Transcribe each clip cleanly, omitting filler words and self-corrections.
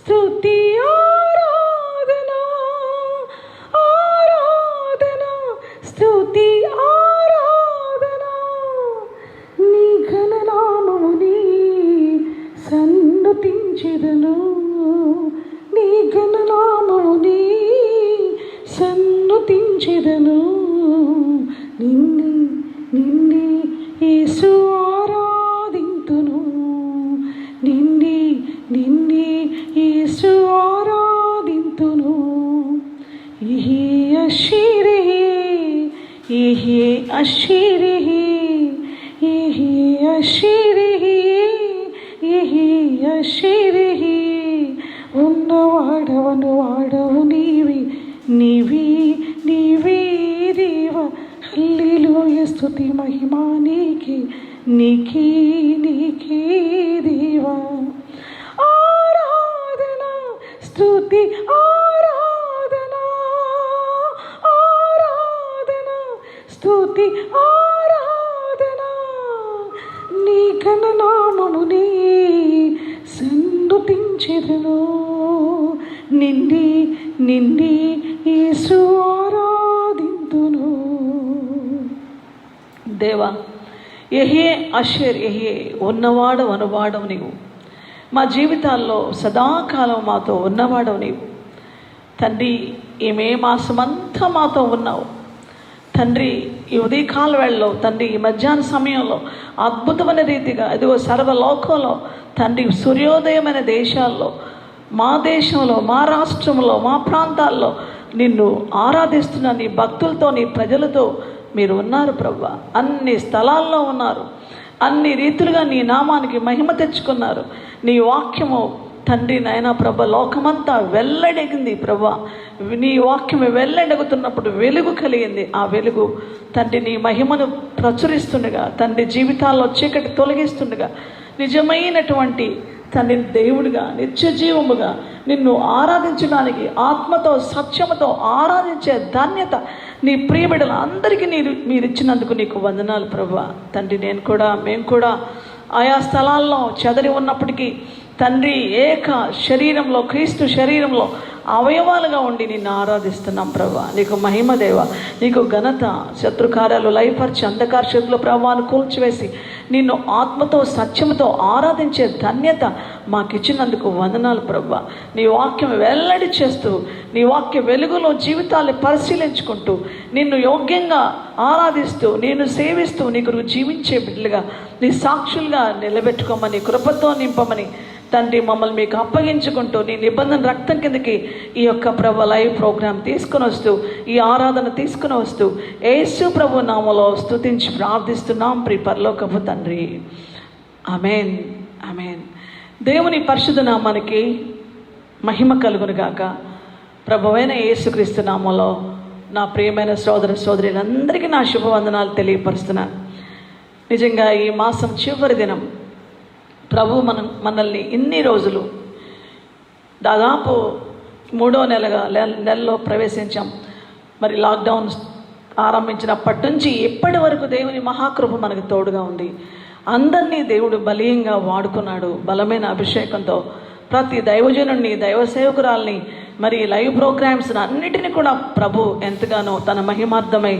స్తుతి ఆరాధన ఆరాధన స్తుతి ఆరాధన నీ ఘననామముని సన్నుతించెదను నీ ఘననామముని సన్నుతించెదను నిన్నే నిన్నే యేసు ఆరాధింతును నిన్నే నిన్నే యేసు ఆరాధింతును యెహే అషీరే యెహే అషీరే యెహే అషీరే యెహే అషీరే ఉన్నవాడవను వాడవు నీవే నీవే నీవే దేవా హల్లెలూయా స్తుతి మహిమ నీకే నీకే నీకే దేవా ఆరాధన స్తుతి ఆరాధన ఆరాధన స్తుతి ఆరాధన నీ ఘననామముని సన్నుతించెదను నిన్నే నిన్నే యేసు ఆరాధింతును. దేవా యెహే అషేర్ యెహే ఉన్నవాడవు అనువాడవు నీవు మా జీవితాల్లో సదాకాలం మాతో ఉన్నవాడవు నీవు తండ్రి. ఈ మే మాసమంతా మాతో ఉన్నావు తండ్రి. ఈ ఉదయకాల వేళలో తండ్రి ఈ మధ్యాహ్న సమయంలో అద్భుతమైన రీతిగా ఇదిగో సర్వలోకంలో తండ్రి సూర్యోదయమైన దేశాల్లో మా దేశంలో మా రాష్ట్రంలో మా ప్రాంతాల్లో నిన్ను ఆరాధిస్తున్న నీ భక్తులతో నీ ప్రజలతో మీరు ఉన్నారు ప్రభువా. అన్ని స్థలాల్లో ఉన్నారు, అన్ని రీతులుగా నీ నామానికి మహిమ తెచ్చుకున్నారు. నీ వాక్యము తండ్రి నాయనా ప్రభ లోకమంతా వెల్లడెగింది ప్రభా. నీ వాక్యం వెల్లడెగుతున్నప్పుడు వెలుగు కలిగింది. ఆ వెలుగు తండ్రి నీ మహిమను ప్రచురిస్తుండగా తండ్రి జీవితాల్లో చీకటి తొలగిస్తుండగా నిజమైనటువంటి తండ్రి దేవుడిగా నిత్య జీవముగా నిన్ను ఆరాధించడానికి ఆత్మతో సత్యముతో ఆరాధించే ధాన్యత నీ ప్రియబిడ్డల అందరికీ మీరు ఇచ్చినందుకు నీకు వందనాలు ప్రభువా. తండ్రి మేము కూడా ఆయా స్థలాల్లో చెదరి ఉన్నప్పటికీ తండ్రి ఏక శరీరంలో క్రీస్తు శరీరంలో అవయవాలుగా ఉండి నిన్ను ఆరాధిస్తున్నాం ప్రభా. నీకు మహిమ దేవ, నీకు ఘనత. శత్రుకార్యాలు లయపరిచి అంధకార శక్తుల ప్రభావాన్ని కూల్చివేసి నిన్ను ఆత్మతో సత్యముతో ఆరాధించే ధన్యత మాకు ఇచ్చినందుకు వందనాలు ప్రభా. నీ వాక్యం వెల్లడి చేస్తూ నీ వాక్య వెలుగులో జీవితాన్ని పరిశీలించుకుంటూ నిన్ను యోగ్యంగా ఆరాధిస్తూ నిన్ను సేవిస్తూ నీకు జీవించే బిడ్డలుగా నీ సాక్షులుగా నిలబెట్టుకోమని కృపతో నింపమని తండ్రి మమ్మల్ని మీకు అప్పగించుకుంటూ నీ నిబంధన రక్తం కిందకి ఈ యొక్క ప్రభు లైవ్ ప్రోగ్రాం తీసుకుని వస్తూ ఈ ఆరాధన తీసుకుని వస్తూ యేసు ప్రభు నామములో స్తుతించి ప్రార్థిస్తున్నాం ప్రియ పరలోకపు తండ్రి. ఆమేన్ ఆమేన్. దేవుని పరిశుద్ధ నామానికి మహిమ కలుగును గాక. ప్రభువైన యేసుక్రీస్తు నామములో నా ప్రియమైన సోదర సోదరులందరికీ నా శుభవందనాలు తెలియపరుస్తున్నాను. నిజంగా ఈ మాసం చివరి దినం ప్రభు మనల్ని ఇన్ని రోజులు దాదాపు 3వ నెలలో ప్రవేశించాం. మరి లాక్డౌన్ ఆరంభించినప్పటి నుంచి ఇప్పటి వరకు దేవుని మహాకృప మనకు తోడుగా ఉంది. అందరినీ దేవుడు బలీయంగా వాడుకున్నాడు. బలమైన అభిషేకంతో ప్రతి దైవజనుడిని దైవ సేవకురాల్ని మరి లైవ్ ప్రోగ్రామ్స్ అన్నిటినీ కూడా ప్రభు ఎంతగానో తన మహిమార్థమై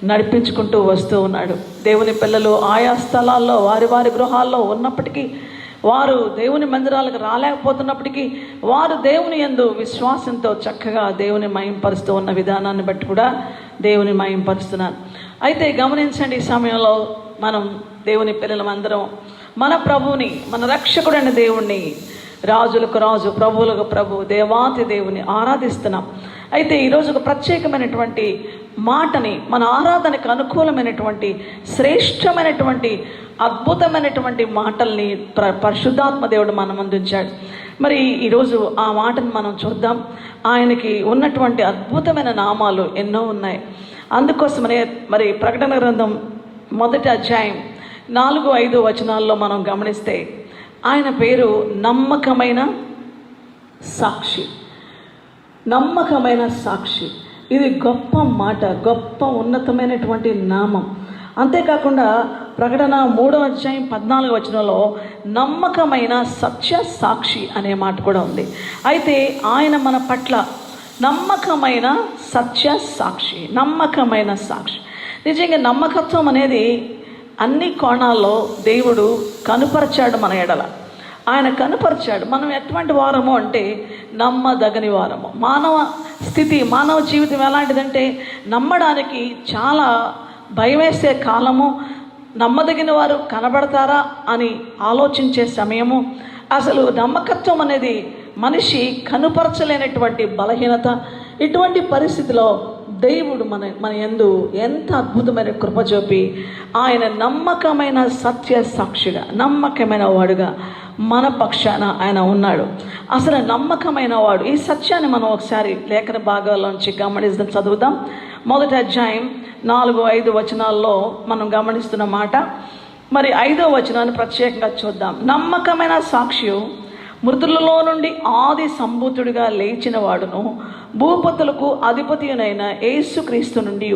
నడిపించుకుంటూ వస్తూ ఉన్నాడు. దేవుని పిల్లలు ఆయా స్థలాల్లో వారి వారి గృహాల్లో ఉన్నప్పటికీ వారు దేవుని మందిరాలకు రాలేకపోతున్నప్పటికీ వారు దేవుని యందు విశ్వాసంతో చక్కగా దేవుని మహింపరుస్తూ ఉన్న విధానాన్ని బట్టి కూడా దేవుని మహింపరుస్తున్నారు. అయితే గమనించండి, ఈ సమయంలో మనం దేవుని పిల్లలందరం మన ప్రభువుని మన రక్షకుడైన దేవుణ్ణి రాజులకు రాజు ప్రభువులకు ప్రభు దేవాతి దేవుని ఆరాధిస్తున్నాం. అయితే ఈరోజు ఒక ప్రత్యేకమైనటువంటి మాటని మన ఆరాధనకు అనుకూలమైనటువంటి శ్రేష్టమైనటువంటి అద్భుతమైనటువంటి మాటల్ని పరిశుద్ధాత్మ దేవుడు మన ముందు ఉంచాడు. మరి ఈరోజు ఆ మాటను మనం చూద్దాం. ఆయనకి ఉన్నటువంటి అద్భుతమైన నామాలు ఎన్నో ఉన్నాయి. అందుకోసమనే మరి ప్రకటన గ్రంథం 1వ అధ్యాయం 4-5 వచనాల్లో మనం గమనిస్తే ఆయన పేరు నమ్మకమైన సాక్షి. నమ్మకమైన సాక్షి, ఇది గొప్ప మాట, గొప్ప ఉన్నతమైనటువంటి నామం. అంతేకాకుండా ప్రకటన 3వ అధ్యాయం 14వ వచనంలో నమ్మకమైన సత్య సాక్షి అనే మాట కూడా ఉంది. అయితే ఆయన మన పట్ల నమ్మకమైన సత్య సాక్షి, నమ్మకమైన సాక్షి. నిజంగా నమ్మకత్వం అనేది అన్ని కోణాల్లో దేవుడు కనుపరిచాడు మన ఎడల. ఆయన కనుపరిచాడు. మనం ఎటువంటి వారము అంటే నమ్మదగని వారము. మానవ స్థితి, మానవ జీవితం ఎలాంటిదంటే నమ్మడానికి చాలా భయమేసే కాలము. నమ్మదగిన వారు కనబడతారా అని ఆలోచించే సమయము. అసలు నమ్మకత్వం అనేది మనిషి కనుపరచలేనటువంటి బలహీనత. ఇటువంటి పరిస్థితిలో దేవుడు మన యందు ఎంత అద్భుతమైన కృప చూపి ఆయన నమ్మకమైన సత్య సాక్షిగా, నమ్మకమైన వాడుగా మన పక్షాన ఆయన ఉన్నాడు. అసలు నమ్మకమైన వాడు. ఈ సత్యాన్ని మనం ఒకసారి లేఖన భాగాల్లోంచి గమనిద్దాం, చదువుదాం. 1వ అధ్యాయం 4-5 వచనాల్లో మనం గమనిస్తున్న మాట. మరి 5వ వచనాన్ని ప్రత్యేకంగా చూద్దాం. నమ్మకమైన సాక్షి మృతులలో నుండి ఆది సంభూతుడిగా లేచిన వాడును, భూపతులకు అధిపతియునైన యేసుక్రీస్తు నుండి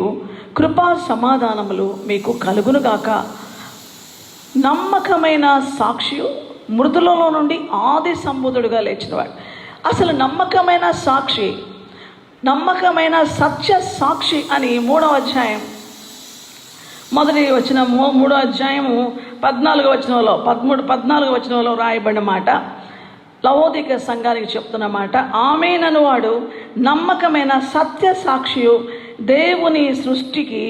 కృపా సమాధానములు మీకు కలుగునుగాక. నమ్మకమైన సాక్షి మృతులలో నుండి ఆది సంభూతుడిగా లేచినవాడు. అసలు నమ్మకమైన సాక్షి, నమ్మకమైన సత్య సాక్షి అని 3వ అధ్యాయం 3వ అధ్యాయము 14వ వచనంలో 14వ వచనంలో రాయబడిన మాట, లవోదిక సంఘానికి చెప్తున్న మాట. ఆమేనను వాడు నమ్మకమైన సత్య సాక్షియు, దేవుని సృష్టికి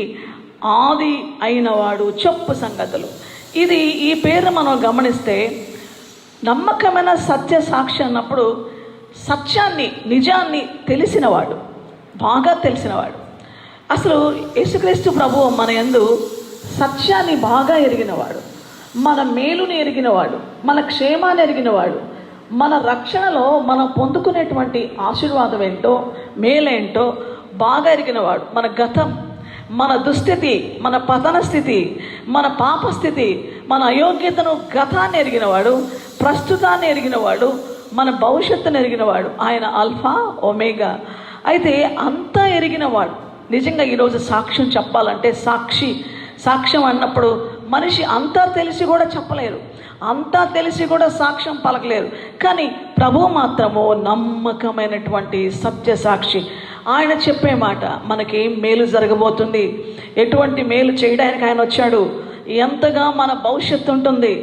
ఆది అయినవాడు చెప్పు సంగతులు. ఇది ఈ పేరు మనం గమనిస్తే నమ్మకమైన సత్య సాక్షి అన్నప్పుడు సత్యాన్ని, నిజాన్ని తెలిసినవాడు, బాగా తెలిసినవాడు. అసలు యేసుక్రీస్తు ప్రభువు మన యందు సత్యాన్ని బాగా ఎరిగినవాడు, మన మేలుని ఎరిగినవాడు, మన క్షేమాన్ని ఎరిగినవాడు, మన రక్షణలో మనం పొందుకునేటువంటి ఆశీర్వాదం ఏంటో, మేలేంటో బాగా ఎరిగినవాడు. మన గతం, మన దుస్థితి, మన పతన స్థితి, మన పాప స్థితి, మన అయోగ్యతను, గతాన్ని ఎరిగినవాడు, ప్రస్తుతాన్ని ఎరిగినవాడు, మన భవిష్యత్తును ఎరిగినవాడు. ఆయన ఆల్ఫా ఒమేగా. అయితే అంతా ఎరిగినవాడు. నిజంగా ఈరోజు సాక్ష్యం చెప్పాలంటే, సాక్ష్యం అన్నప్పుడు మనిషి అంతా తెలిసి కూడా చెప్పలేరు, అంతా తెలిసి కూడా సాక్ష్యం పలకలేరు. కానీ ప్రభువు మాత్రము నమ్మకమైనటువంటి సత్య సాక్షి. ఆయన చెప్పే మాట మనకి మేలు జరగబోతుంది, ఎటువంటి మేలు చేయడానికి ఆయన వచ్చాడు, ఎంతగా మన భవిష్యత్తు ఉంటుంది,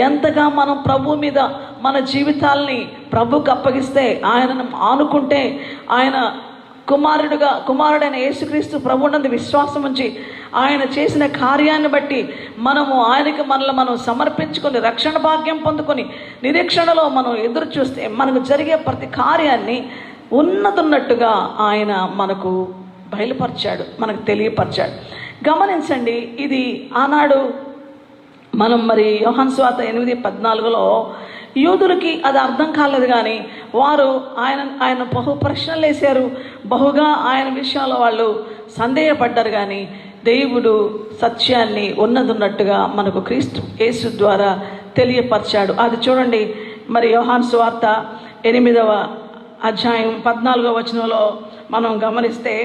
ఎంతగా మనం ప్రభు మీద మన జీవితాల్ని ప్రభుకు అప్పగిస్తే, ఆయనను ఆనుకుంటే, ఆయన కుమారుడైన యేసుక్రీస్తు ప్రభువునందు విశ్వాసం ఉంచి ఆయన చేసిన కార్యాన్ని బట్టి మనము ఆయనకి మనం సమర్పించుకొని రక్షణ భాగ్యం పొందుకొని నిరీక్షణలో మనం ఎదురు చూస్తే మనకు జరిగే ప్రతి కార్యాన్ని ఉన్నతున్నట్టుగా ఆయన మనకు బయలుపరిచాడు, మనకు తెలియపరిచాడు. గమనించండి, ఇది ఆనాడు మనం మరి యోహాను సువార్త 8:14లో యూదులకి అది అర్థం కాలేదు. కానీ వారు ఆయన బహు ప్రశ్నలు వేశారు, బహుగా ఆయన విషయంలో వాళ్ళు సందేహపడ్డారు. కానీ దేవుడు సత్యాన్ని ఉన్నదున్నట్టుగా మనకు క్రీస్తు యేసు ద్వారా తెలియపరిచాడు. అది చూడండి, మరి యోహాను సువార్త 8వ అధ్యాయం 14వ వచనంలో మనం గమనిస్తే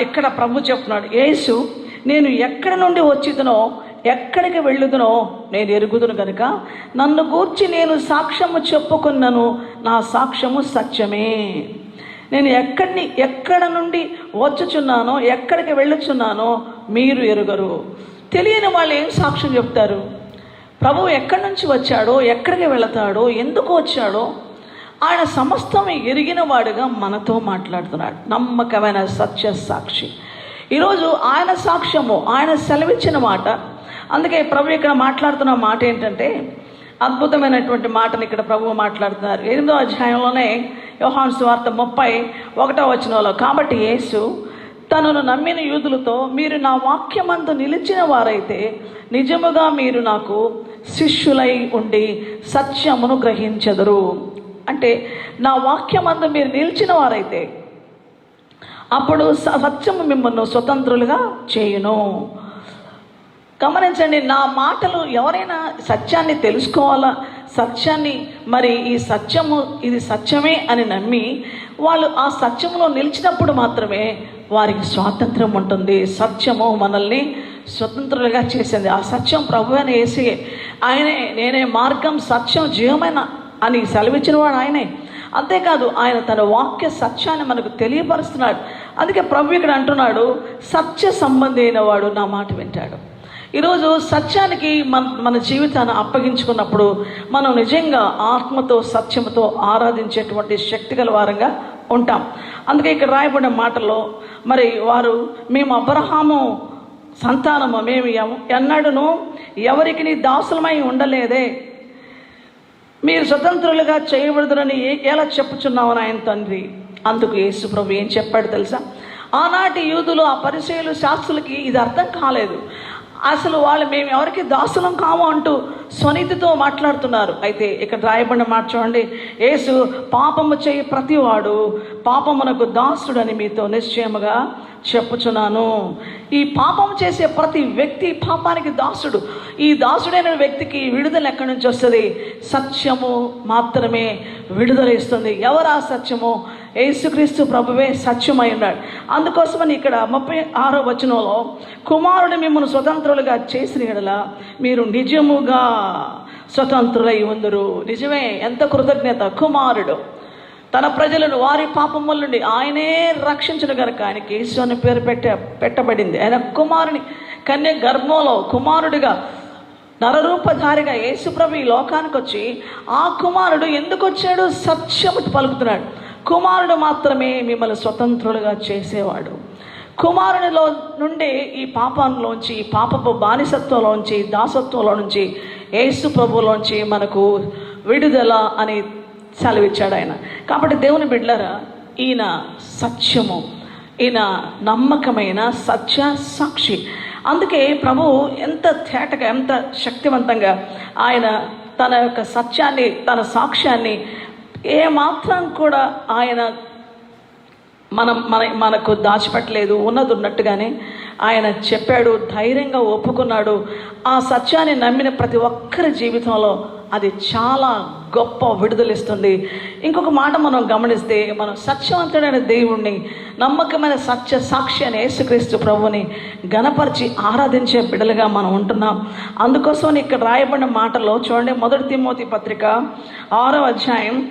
ఇక్కడ ప్రభు చెప్తున్నాడు, యేసు నేను ఎక్కడి నుండి వచ్చిదునో ఎక్కడికి వెళ్ళుదునో నేను ఎరుగుదును కనుక నన్ను గూర్చి నేను సాక్ష్యము చెప్పుకున్నాను, నా సాక్ష్యము సత్యమే. నేను ఎక్కడ నుండి వచ్చుచున్నానో ఎక్కడికి వెళ్ళుచున్నానో మీరు ఎరుగరు. తెలియని వాళ్ళు ఏం సాక్ష్యం చెప్తారు? ప్రభువు ఎక్కడి నుంచి వచ్చాడో, ఎక్కడికి వెళతాడో, ఎందుకు వచ్చాడో ఆయన సమస్తం ఎరిగిన వాడుగా మనతో మాట్లాడుతున్నాడు. నమ్మకమైన సత్య సాక్షి. ఈరోజు ఆయన సాక్ష్యము, ఆయన సెలవిచ్చిన మాట. అందుకే ప్రభు ఇక్కడ మాట్లాడుతున్న మాట ఏంటంటే, అద్భుతమైనటువంటి మాటను ఇక్కడ ప్రభువు మాట్లాడుతున్నారు. 8వ అధ్యాయంలోనే యోహాను సువార్త 31వ వచనంలో, కాబట్టి యేసు తనను నమ్మిన యూదులతో, మీరు నా వాక్యమందు నిలిచిన వారైతే నిజముగా మీరు నాకు శిష్యులై ఉండి సత్యమును గ్రహించెదరు. అంటే నా వాక్యమందు మీరు నిలిచిన వారైతే అప్పుడు సత్యము మిమ్మల్ని స్వతంత్రులుగా చేయును. గమనించండి, నా మాటలు ఎవరైనా సత్యాన్ని తెలుసుకోవాలా, సత్యాన్ని మరి ఈ సత్యము ఇది సత్యమే అని నమ్మి వాళ్ళు ఆ సత్యంలో నిలిచినప్పుడు మాత్రమే వారికి స్వాతంత్రం ఉంటుంది. సత్యము మనల్ని స్వతంత్రులుగా చేసింది. ఆ సత్యం ప్రభువైన యేసే. ఆయనే నేనే మార్గం సత్యం జీవమైన అని సెలవిచ్చిన వాడు ఆయనే. అంతేకాదు ఆయన తన వాక్య సత్యాన్ని మనకు తెలియపరుస్తున్నాడు. అందుకే ప్రభు ఇక్కడ అంటున్నాడు, సత్య సంబంధి అయిన వాడు నా మాట వింటాడు. ఈరోజు సత్యానికి మన జీవితాన్ని అప్పగించుకున్నప్పుడు మనం నిజంగా ఆత్మతో సత్యంతో ఆరాధించేటువంటి శక్తి గల వారంగా ఉంటాం. అందుకే ఇక్కడ రాయబడిన మాటల్లో మరి వారు మేము అబ్రహాము సంతానము, మేము ఎన్నడూను ఎవరికి దాసులమై ఉండలేదే, మీరు స్వతంత్రులుగా చేయబడదురని ఎలా చెప్పుచున్నావు ఆయన తండ్రి. అందుకు యేసు ప్రభు ఏం చెప్పాడు తెలుసా? ఆనాటి యూదులు, ఆ పరిసయ్యులు, శాస్త్రులకి ఇది అర్థం కాలేదు. అసలు వాళ్ళు మేము ఎవరికి దాసులం కాము అంటూ స్వనీతితో మాట్లాడుతున్నారు. అయితే ఇక్కడ రాయబడిన మాట చూడండి, యేసు పాపము చేయి ప్రతివాడు పాపమునకు దాసుడని మీతో నిశ్చయముగా చెప్పుచున్నాను. ఈ పాపం చేసే ప్రతి వ్యక్తి పాపానికి దాసుడు. ఈ దాసుడైన వ్యక్తికి విడుదల ఎక్కడి నుంచి వస్తుంది? సత్యము మాత్రమే విడుదల ఇస్తుంది. ఎవరా సత్యము? యేసుక్రీస్తు ప్రభువే సత్యమై ఉన్నాడు. అందుకోసమని ఇక్కడ 36వ వచనంలో కుమారుడు మిమ్మల్ని స్వతంత్రులుగా చేసిన యెడల మీరు నిజముగా స్వతంత్రులై ఉందురు. నిజమే, ఎంత కృతజ్ఞత! కుమారుడు తన ప్రజలను వారి పాపముల నుండి ఆయనే రక్షించిన కనుక ఆయనకి యేసు అనే పేరు పెట్టబడింది. ఆయన కుమారుని కన్య గర్భంలో కుమారుడిగా నరరూపధారిగా యేసుప్రభు ఈ లోకానికి వచ్చి, ఆ కుమారుడు ఎందుకు వచ్చాడు? సత్యము పలుకుతున్నాడు. కుమారుడు మాత్రమే మిమ్మల్ని స్వతంత్రులుగా చేసేవాడు. కుమారునిలో నుండి ఈ పాపంలోంచి, ఈ పాపపు బానిసత్వంలోంచి, దాసత్వంలో నుంచి, యేసు ప్రభులోంచి మనకు విడుదల అని సెలవిచ్చాడు ఆయన. కాబట్టి దేవుని బిడ్డలారా, ఈయన సత్యము, ఈయన నమ్మకమైన సత్య సాక్షి. అందుకే ప్రభు ఎంత తేటగా, ఎంత శక్తివంతంగా ఆయన తన యొక్క సత్యాన్ని, తన సాక్ష్యాన్ని ఏమాత్రం కూడా ఆయన మనకు దాచిపెట్టలేదు. ఉన్నది ఉన్నట్టుగానే ఆయన చెప్పాడు, ధైర్యంగా ఒప్పుకున్నాడు. ఆ సత్యాన్ని నమ్మిన ప్రతి ఒక్కరి జీవితంలో అది చాలా గొప్ప విడుదలిస్తుంది. ఇంకొక మాట మనం గమనిస్తే, మనం సత్యవంతుడైన దేవుణ్ణి, నమ్మకమైన సత్య సాక్షి అని యేసుక్రీస్తు ప్రభుని గణపరిచి ఆరాధించే బిడ్డలుగా మనం ఉంటున్నాం. అందుకోసం ఇక్కడ రాయబడిన మాటలో చూడండి, 1 తిమోతి పత్రిక 6వ అధ్యాయము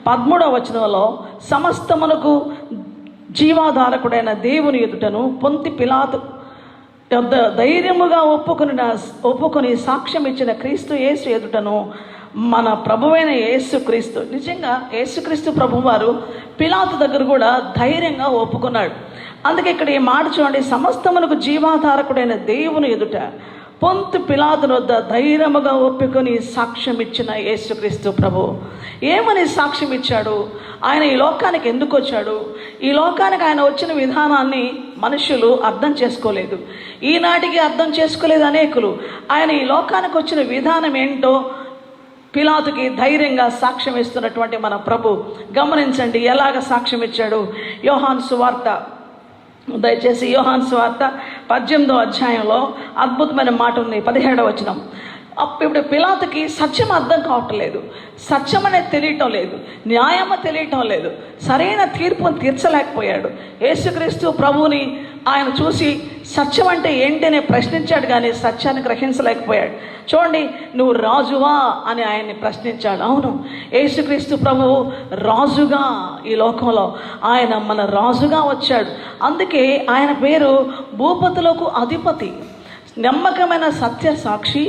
13వ వచనంలో, సమస్తమునకు జీవాధారకుడైన దేవుని ఎదుటను పొంతి పిలాతు ధైర్యముగా ఒప్పుకొని సాక్ష్యం ఇచ్చిన క్రీస్తు యేసు ఎదుటను మన ప్రభువైన యేసుక్రీస్తు. నిజంగా యేసుక్రీస్తు ప్రభువారు పిలాతు దగ్గర కూడా ధైర్యంగా ఒప్పుకున్నాడు. అందుకే ఇక్కడ ఈ మాట చూడండి, సమస్తమునకు జీవాధారకుడైన దేవుని ఎదుట పొంతు పిలాతును వద్ద ధైర్యముగా ఒప్పుకొని సాక్ష్యం ఇచ్చిన యేసుక్రీస్తు ప్రభు. ఏమని సాక్ష్యం ఇచ్చాడు? ఆయన ఈ లోకానికి ఎందుకు వచ్చాడు? ఈ లోకానికి ఆయన వచ్చిన విధానాన్ని మనుషులు అర్థం చేసుకోలేదు. ఈనాటికి అర్థం చేసుకోలేదు అనేకులు. ఆయన ఈ లోకానికి వచ్చిన విధానం ఏంటో పిలాతుకి ధైర్యంగా సాక్ష్యం ఇస్తున్నటువంటి మన ప్రభు. గమనించండి ఎలాగ సాక్ష్యం ఇచ్చాడు. యోహాను సువార్త, దయచేసి యోహాను సువార్త 18వ అధ్యాయంలో అద్భుతమైన మాట ఉంది, 17వ వచనం. ఇప్పుడు పిలాతుకి సత్యం అర్థం కావట్లేదు, సత్యం అనేది తెలియటం లేదు, న్యాయము తెలియటం లేదు, సరైన తీర్పును తీర్చలేకపోయాడు. యేసుక్రీస్తు ప్రభువుని ఆయన చూసి సత్యం అంటే ఏంటనే ప్రశ్నించాడు, కానీ సత్యాన్ని గ్రహించలేకపోయాడు. చూడండి, నువ్వు రాజువా అని ఆయన్ని ప్రశ్నించాడు. అవును, యేసుక్రీస్తు ప్రభువు రాజుగా ఈ లోకంలో ఆయన మన రాజుగా వచ్చాడు. అందుకే ఆయన పేరు భూపతులకు అధిపతి, నమ్మకమైన సత్య సాక్షి,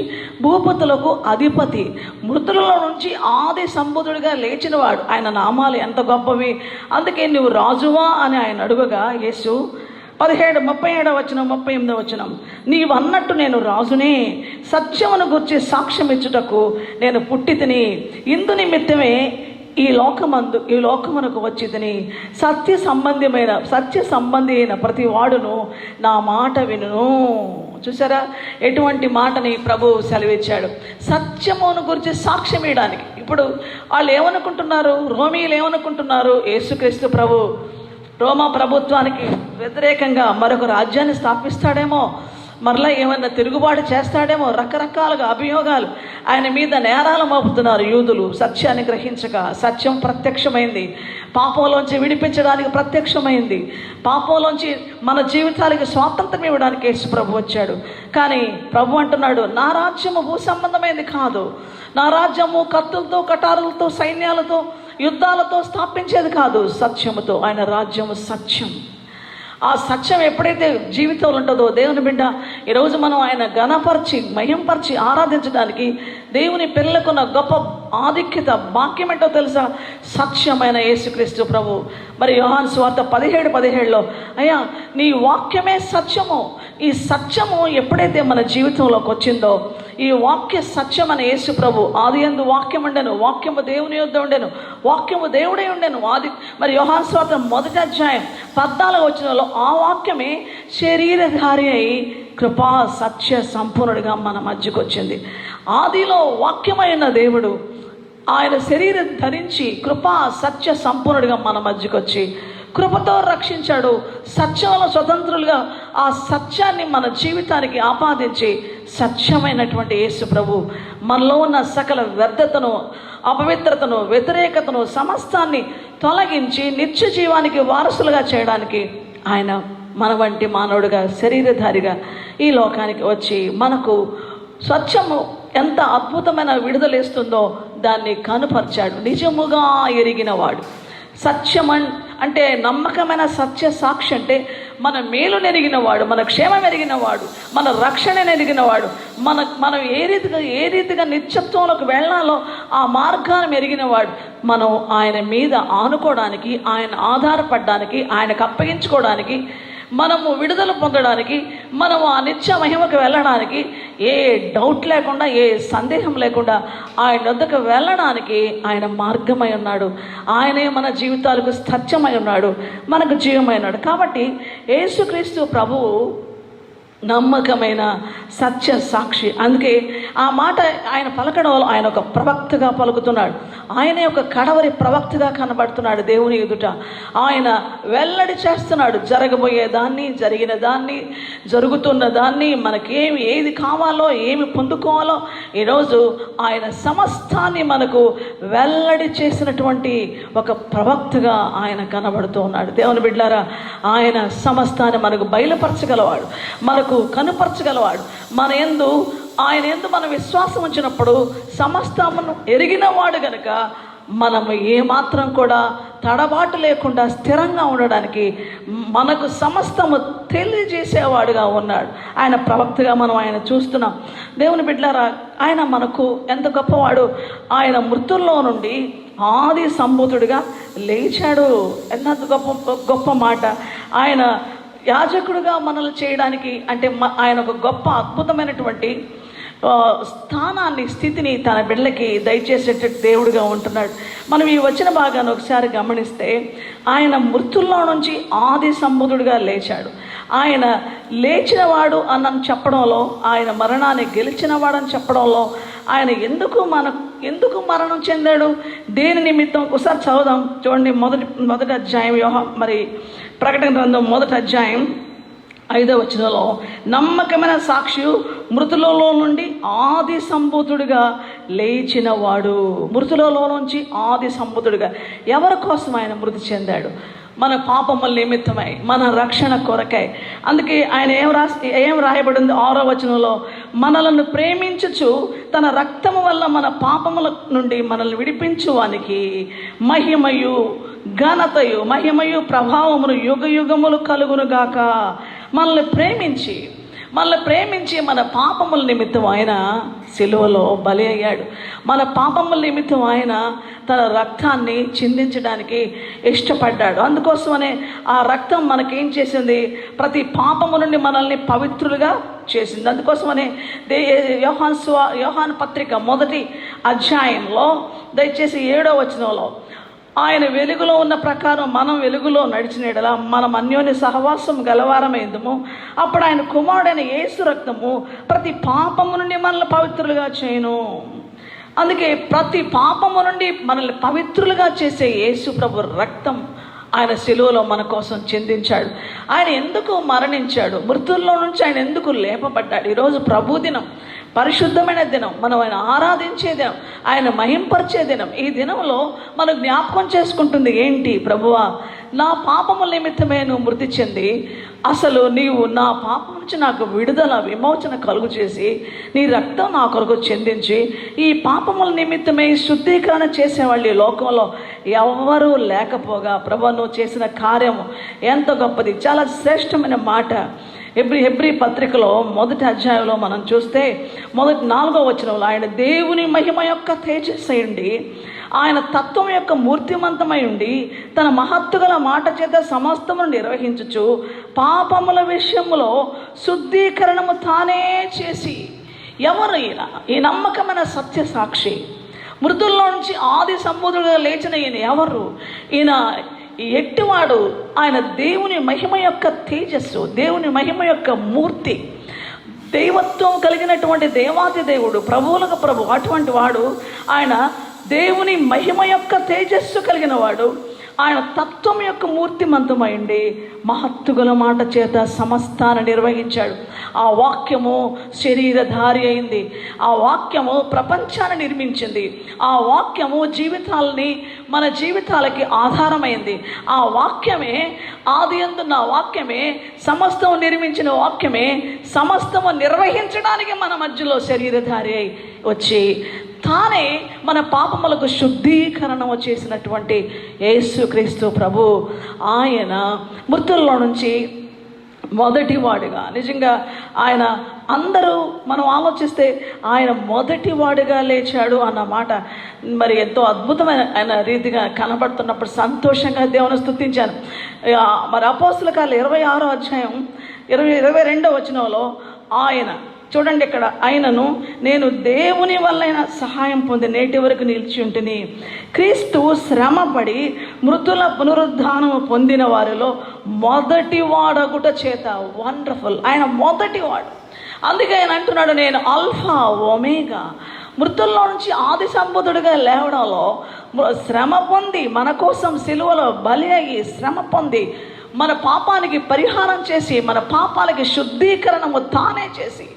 భూపతులకు అధిపతి, మృతులలో నుంచి ఆది సంబుధుడిగా లేచినవాడు. ఆయన నామాలు ఎంత గొప్పవి. అందుకే నువ్వు రాజువా అని ఆయన అడుగగా యేసు 37వ వచనం 38వ వచనం, నీవు అన్నట్టు నేను రాజునే, సత్యమును గురించి సాక్ష్యం ఇచ్చుటకు నేను పుట్టి తిని, ఇందు నిమిత్తమే ఈ లోకమునకు వచ్చి తిని, సత్య సంబంధి అయిన ప్రతి వాడును నా మాట వినును. చూసారా ఎటువంటి మాటని ప్రభు సెలవిచ్చాడు? సత్యమును గురించి సాక్ష్యం ఇవ్వడానికి. ఇప్పుడు వాళ్ళు ఏమనుకుంటున్నారు? రోమీయులు ఏమనుకుంటున్నారు? యేసుక్రీస్తు ప్రభు రోమా ప్రభుత్వానికి వ్యతిరేకంగా మరొక రాజ్యాన్ని స్థాపిస్తాడేమో, మరలా ఏమన్నా తిరుగుబాటు చేస్తాడేమో, రకరకాలుగా అభియోగాలు ఆయన మీద నేరాలు మోపుతున్నారు యూదులు. సత్యాన్ని గ్రహించక, సత్యం ప్రత్యక్షమైంది, పాపంలోంచి విడిపించడానికి ప్రత్యక్షమైంది, పాపంలోంచి మన జీవితాలకి స్వాతంత్రం ఇవ్వడానికి యేసు ప్రభు వచ్చాడు. కానీ ప్రభు అంటున్నాడు, నా రాజ్యము భూ సంబంధమైనది కాదు, నా రాజ్యము కత్తులతో, కటారులతో, సైన్యాలతో, యుద్ధాలతో స్థాపించేది కాదు, సత్యముతో. ఆయన రాజ్యము సత్యం. ఆ సత్యం ఎప్పుడైతే జీవితంలో ఉంటుందో, దేవుని బిడ్డ, ఈరోజు మనం ఆయన ఘనపరిచి మహింపరిచి ఆరాధించడానికి దేవుని పిల్లలకున్న గొప్ప ఆధిక్యత, భాగ్యం ఏంటో తెలుసా? సత్యమైన యేసుక్రీస్తు ప్రభు. మరి యోహాను సువార్త 17:17 అయ్యా నీ వాక్యమే సత్యము. ఈ సత్యము ఎప్పుడైతే మన జీవితంలోకి వచ్చిందో, ఈ వాక్య సత్యమైన యేసు ప్రభు, ఆదియందు వాక్యం ఉండెను, వాక్యము దేవుని యొద్ద ఉండెను, వాక్యము దేవుడే ఉండెను. మరి యోహాను సువార్త 1:14 ఆ వాక్యమే శరీరధారి అయి కృపా సత్య సంపూర్ణుడిగా మన మధ్యకు వచ్చింది. ఆదిలో వాక్యమైన దేవుడు ఆయన శరీరం ధరించి కృపా సత్య సంపూర్ణుడిగా మన మధ్యకు వచ్చి కృపతో రక్షించాడు. సత్యంలో స్వతంత్రులుగా ఆ సత్యాన్ని మన జీవితానికి ఆపాదించి సత్యమైనటువంటి యేసు ప్రభు మనలో ఉన్న సకల వ్యర్థతను, అపవిత్రతను, వ్యతిరేకతను సమస్తాన్ని తొలగించి నిత్య జీవానికి వారసులుగా చేయడానికి ఆయన మన వంటి మానవుడిగా శరీరధారిగా ఈ లోకానికి వచ్చి మనకు సత్యము ఎంత అద్భుతమైన విడుదలేస్తుందో దాన్ని కనుపరిచాడు. నిజముగా ఎరిగినవాడు, సత్యం అంటే నమ్మకమైన సత్య సాక్షి అంటే మన మేలు నెరిగినవాడు, మన క్షేమం ఎరిగినవాడు, మన రక్షణ నెరిగినవాడు, మనం ఏ రీతిగా నిత్యత్వంలోకి వెళ్ళాలో ఆ మార్గాన్ని ఎరిగినవాడు. మనం ఆయన మీద ఆనుకోవడానికి, ఆయన ఆధారపడడానికి, ఆయనకు అప్పగించుకోవడానికి, మనము విడుదల పొందడానికి, మనము ఆ నిత్య మహిమకు వెళ్ళడానికి ఏ డౌట్ లేకుండా, ఏ సందేహం లేకుండా ఆయన వద్దకు వెళ్ళడానికి ఆయన మార్గమై ఉన్నాడు. ఆయనే మన జీవితాలకు సత్యమై ఉన్నాడు, మనకు జీవమై ఉన్నాడు. కాబట్టి యేసుక్రీస్తు ప్రభువు నమ్మకమైన సత్య సాక్షి. అందుకే ఆ మాట ఆయన పలకడంలో ఆయన ఒక ప్రవక్తగా పలుకుతున్నాడు. ఆయనే ఒక కడవరి ప్రవక్తగా కనబడుతున్నాడు దేవుని ఎదుట. ఆయన వెల్లడి చేస్తున్నాడు జరగబోయే దాన్ని, జరిగిన దాన్ని, జరుగుతున్న దాన్ని, ఏది కావాలో, ఏమి పొందుకోవాలో ఈరోజు ఆయన సమస్తాన్ని మనకు వెల్లడి చేసినటువంటి ఒక ప్రవక్తగా ఆయన కనబడుతూ ఉన్నాడు. దేవుని బిడ్డలారా, ఆయన సమస్తాన్ని మనకు బయలుపరచగలవాడు, మనకు కనుపరచగలవాడు. ఆయన యందు మనం విశ్వాసం ఉంచినప్పుడు సమస్తమును ఎరిగినవాడు గనుక మనము ఏమాత్రం కూడా తడబాటు లేకుండా స్థిరంగా ఉండడానికి మనకు సమస్తము తెలియజేసేవాడుగా ఉన్నాడు. ఆయన ప్రవక్తగా మనం ఆయన చూస్తున్నాం. దేవుని బిడ్డలారా, ఆయన మనకు ఎంత గొప్పవాడు. ఆయన మృతుల్లో నుండి ఆది సంభూతుడిగా లేచాడు. ఎంత గొప్ప మాట. ఆయన యాజకుడుగా మనల్ని చేయడానికి అంటే ఆయన ఒక గొప్ప అద్భుతమైనటువంటి స్థానాన్ని, స్థితిని తన బిడ్డలకి దయచేసేటట్టు దేవుడుగా ఉంటున్నాడు. మనం ఈ వచ్చిన భాగాన్ని ఒకసారి గమనిస్తే ఆయన మృతుల్లో నుంచి ఆది సంబుధుడిగా లేచాడు. ఆయన లేచినవాడు అని చెప్పడంలో, ఆయన మరణాన్ని గెలిచినవాడని చెప్పడంలో, ఆయన ఎందుకు మరణం చెందాడు, దేని నిమిత్తం ఒకసారి చదువుదాం. చూడండి, మొదటి అధ్యాయం ప్రకటన గ్రంథం 1వ అధ్యాయం 5వ వచనంలో, నమ్మకమైన సాక్షి, మృతులలో నుండి ఆది సంభూతుడిగా లేచినవాడు. మృతులలో నుంచి ఆది సంభూతుడిగా ఎవరి కోసం ఆయన మృతి చెందాడు? మన పాపముల నిమిత్తమై, మన రక్షణ కొరకై. అందుకే ఆయన ఏం రాయబడింది 6వ వచనంలో, మనలను ప్రేమించుచు తన రక్తము వల్ల మన పాపముల నుండి మనల్ని విడిపించువానికి మహిమయు ఘనతయు మహిమయు ప్రభావమును యుగ యుగములు కలుగునుగాక. మనల్ని ప్రేమించి మన పాపముల నిమిత్తం ఆయన సిలువలో బలి అయ్యాడు. మన పాపముల నిమిత్తం ఆయన తన రక్తాన్ని చిందించడానికి ఇష్టపడ్డాడు. అందుకోసమనే ఆ రక్తం మనకేం చేసింది? ప్రతి పాపము నుండి మనల్ని పవిత్రులుగా చేసింది. అందుకోసమనే యోహాను పత్రిక 1వ అధ్యాయంలో దయచేసి 7వ వచనంలో, ఆయన వెలుగులో ఉన్న ప్రకారం మనం వెలుగులో నడిచిన యెడల మనం అన్యోన్య సహవాసం గలవారమైందుము. అప్పుడు ఆయన కుమారుడైన యేసు రక్తము ప్రతి పాపము నుండి మనల్ని పవిత్రులుగా చేయను. అందుకే ప్రతి పాపము నుండి మనల్ని పవిత్రులుగా చేసే యేసు ప్రభు రక్తం ఆయన శిలువలో మన కోసం చిందించాడు. ఆయన ఎందుకు మరణించాడు, మృతుల్లో నుంచి ఆయన ఎందుకు లేపబడ్డాడు. ఈరోజు ప్రభు దినం, పరిశుద్ధమైన దినం, మనం ఆయన ఆరాధించే దినం, ఆయన మహింపరిచే దినం. ఈ దినంలో మనం జ్ఞాపకం చేసుకుంటుంది ఏంటి? ప్రభువా, నా పాపముల నిమిత్తమే నువ్వు మృతి చెంది, అసలు నీవు నా పాపం నుంచి నాకు విడుదల విమోచన కలుగు చేసి నీ రక్తం నా కొరకు చెందించి ఈ పాపముల నిమిత్తమే శుద్ధీకరణ చేసేవాళ్ళు ఈ లోకంలో ఎవ్వరూ లేకపోగా, ప్రభు నువ్వు చేసిన కార్యము ఎంత గొప్పది. చాలా శ్రేష్టమైన మాట. హెబ్రీ పత్రికలో 1వ అధ్యాయంలో మనం చూస్తే 4వ వచనంలో, ఆయన దేవుని మహిమ యొక్క తేజస్సు అయ్యుండి, ఆయన తత్వం యొక్క మూర్తిమంతమై ఉండి, తన మహత్తుగల మాట చేత సమస్తమును నిర్వహించుచు పాపముల విషయములో శుద్ధీకరణము తానే చేసి. ఎవరు ఈయన? ఈ నమ్మకమైన సత్య సాక్షి, మృతుల్లో నుంచి ఆది సంబూధుడుగా లేచిన ఈయన ఎవరు? ఈయన ఎట్టివాడు? ఆయన దేవుని మహిమ యొక్క తేజస్సు, దేవుని మహిమ యొక్క మూర్తి, దైవత్వం కలిగినటువంటి దేవాది దేవుడు, ప్రభువులకు ప్రభు. అటువంటి వాడు ఆయన దేవుని మహిమ యొక్క తేజస్సు కలిగిన వాడు. ఆయన తత్వం యొక్క మూర్తిమంతమైంది, మహత్తుగల మాట చేత సమస్తాన్ని నిర్వహించాడు. ఆ వాక్యము శరీరధారి అయింది. ఆ వాక్యము ప్రపంచాన్ని నిర్మించింది. ఆ వాక్యము జీవితాలని, మన జీవితాలకి ఆధారమైంది. ఆ వాక్యమే, ఆది యందున్న వాక్యమే, సమస్తము నిర్మించిన వాక్యమే, సమస్తము నిర్వహించడానికి మన మధ్యలో శరీరధారి అయి వచ్చి తానే మన పాపములకు శుద్ధీకరణము చేసినటువంటి యేసుక్రీస్తు ప్రభు. ఆయన మృతుల్లో నుంచి మొదటివాడుగా, నిజంగా ఆయన అందరూ మనం ఆలోచిస్తే ఆయన మొదటివాడుగా లేచాడు అన్నమాట మరి ఎంతో అద్భుతమైన రీతిగా కనబడుతున్నప్పుడు సంతోషంగా దేవుని స్తుతించాను. మరి అపోస్తుల కార్యాలు 26వ అధ్యాయం 22వ వచనంలో ఆయన చూడండి, ఇక్కడ ఆయనను నేను దేవుని వల్లైన సహాయం పొంది నేటి వరకు నిలిచి ఉంటుంది. క్రీస్తు శ్రమపడి మృతుల పునరుద్ధానము పొందిన వారిలో మొదటివాడగుట చేత. వండర్ఫుల్, ఆయన మొదటివాడు. అందుకే ఆయన అంటున్నాడు, నేను ఆల్ఫా ఒమేగా. మృతుల్లో నుంచి ఆది సంబూధుడిగా లేవడంలో శ్రమ పొంది, మన కోసం సిలువలో బలి అయ్యి శ్రమ పొంది, మన పాపానికి పరిహారం చేసి, మన పాపాలకి శుద్ధీకరణము తానే చేసి,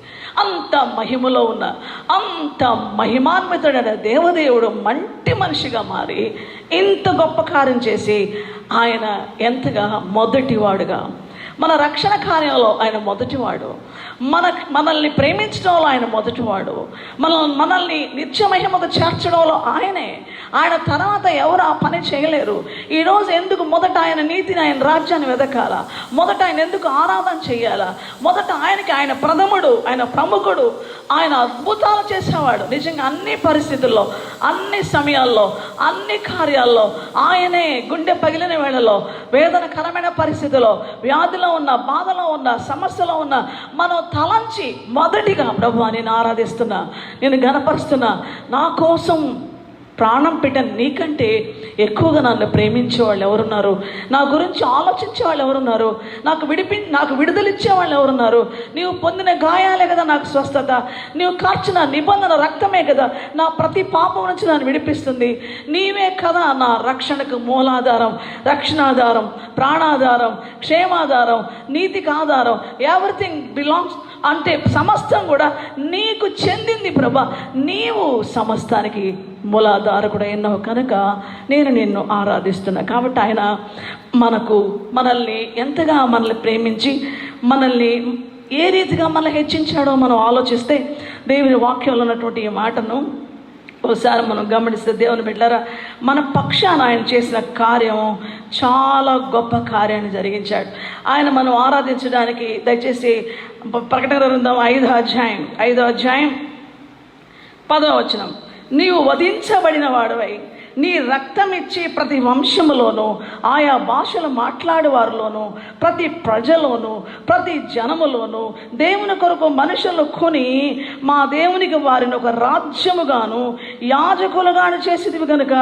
అంత మహిమలో ఉన్న, అంత మహిమాన్వితుడైన దేవదేవుడు మంటి మనిషిగా మారి ఇంత గొప్ప కార్యం చేసి ఆయన ఎంతగా మొదటివాడుగా, మన రక్షణ కార్యంలో ఆయన మొదటివాడు, మనల్ని ప్రేమించడంలో ఆయన మొదటివాడు, మనల్ని నిత్య మహిమకు చేర్చడంలో ఆయనే. ఆయన తర్వాత ఎవరు ఆ పని చేయలేరు. ఈరోజు ఎందుకు మొదట ఆయన నీతిని, ఆయన రాజ్యాన్ని వెదకాలా? మొదట ఆయన ఎందుకు ఆరాధన చేయాలా? మొదట ఆయన ప్రథముడు, ఆయన ప్రముఖుడు, ఆయన అద్భుతాలు చేసేవాడు. నిజంగా అన్ని పరిస్థితుల్లో, అన్ని సమయాల్లో, అన్ని కార్యాల్లో ఆయనే. గుండె పగిలిన వేళలో, వేదనకరమైన పరిస్థితిలో, వ్యాధిలో ఉన్న, బాధలో ఉన్న, సమస్యలో ఉన్న మనం తలంచి మొదటిగా ప్రభువా నేను ఆరాధిస్తున్నా, నేను ఘనపరుస్తున్నా, నా కోసం ప్రాణం పెట్టని నీకంటే ఎక్కువగా నన్ను ప్రేమించే వాళ్ళు ఎవరున్నారు? నా గురించి ఆలోచించే వాళ్ళు ఎవరున్నారు? నాకు విడుదలిచ్చే వాళ్ళు ఎవరున్నారు? నీవు పొందిన గాయాలే కదా నాకు స్వస్థత, నీవు కార్చిన నిబంధన రక్తమే కదా నా ప్రతి పాపం నుంచి నన్ను విడిపిస్తుంది. నీవే కదా నా రక్షణకు మూలాధారం, రక్షణాధారం, ప్రాణాధారం, క్షేమాధారం, నీతికి ఆధారం. ఎవ్రీథింగ్ బిలాంగ్స్ అంటే సమస్తం కూడా నీకు చెందింది ప్రభా. నీవు సమస్తానికి మూలాధారకుడు అయినావు కనుక నేను నిన్ను ఆరాధిస్తున్నా. కాబట్టి ఆయన మనల్ని ఎంతగా మనల్ని ప్రేమించి మనల్ని ఏ రీతిగా మనల్ని హెచ్చించాడో మనం ఆలోచిస్తే, దేవుని వాక్యంలో ఉన్నటువంటి ఈ మాటను ఒకసారి మనం గమనిస్తే, దేవుని బిడ్డలారా, మన పక్షాన ఆయన చేసిన కార్యం చాలా గొప్ప కార్యాన్ని జరిగించాడు. ఆయన మనం ఆరాధించడానికి దయచేసి ప్రకటన గ్రంథం 5వ అధ్యాయం 10వ వచనం, నీవు వధించబడిన వాడవై నీ రక్తం ఇచ్చి ప్రతి వంశములోనూ, ఆయా భాషలు మాట్లాడేవారిలోనూ, ప్రతి ప్రజలోనూ, ప్రతి జనములోనూ దేవుని కొరకు మనుషులు కొని మా దేవునికి వారిని ఒక రాజ్యముగాను యాజకులుగాను చేసేదివి కనుక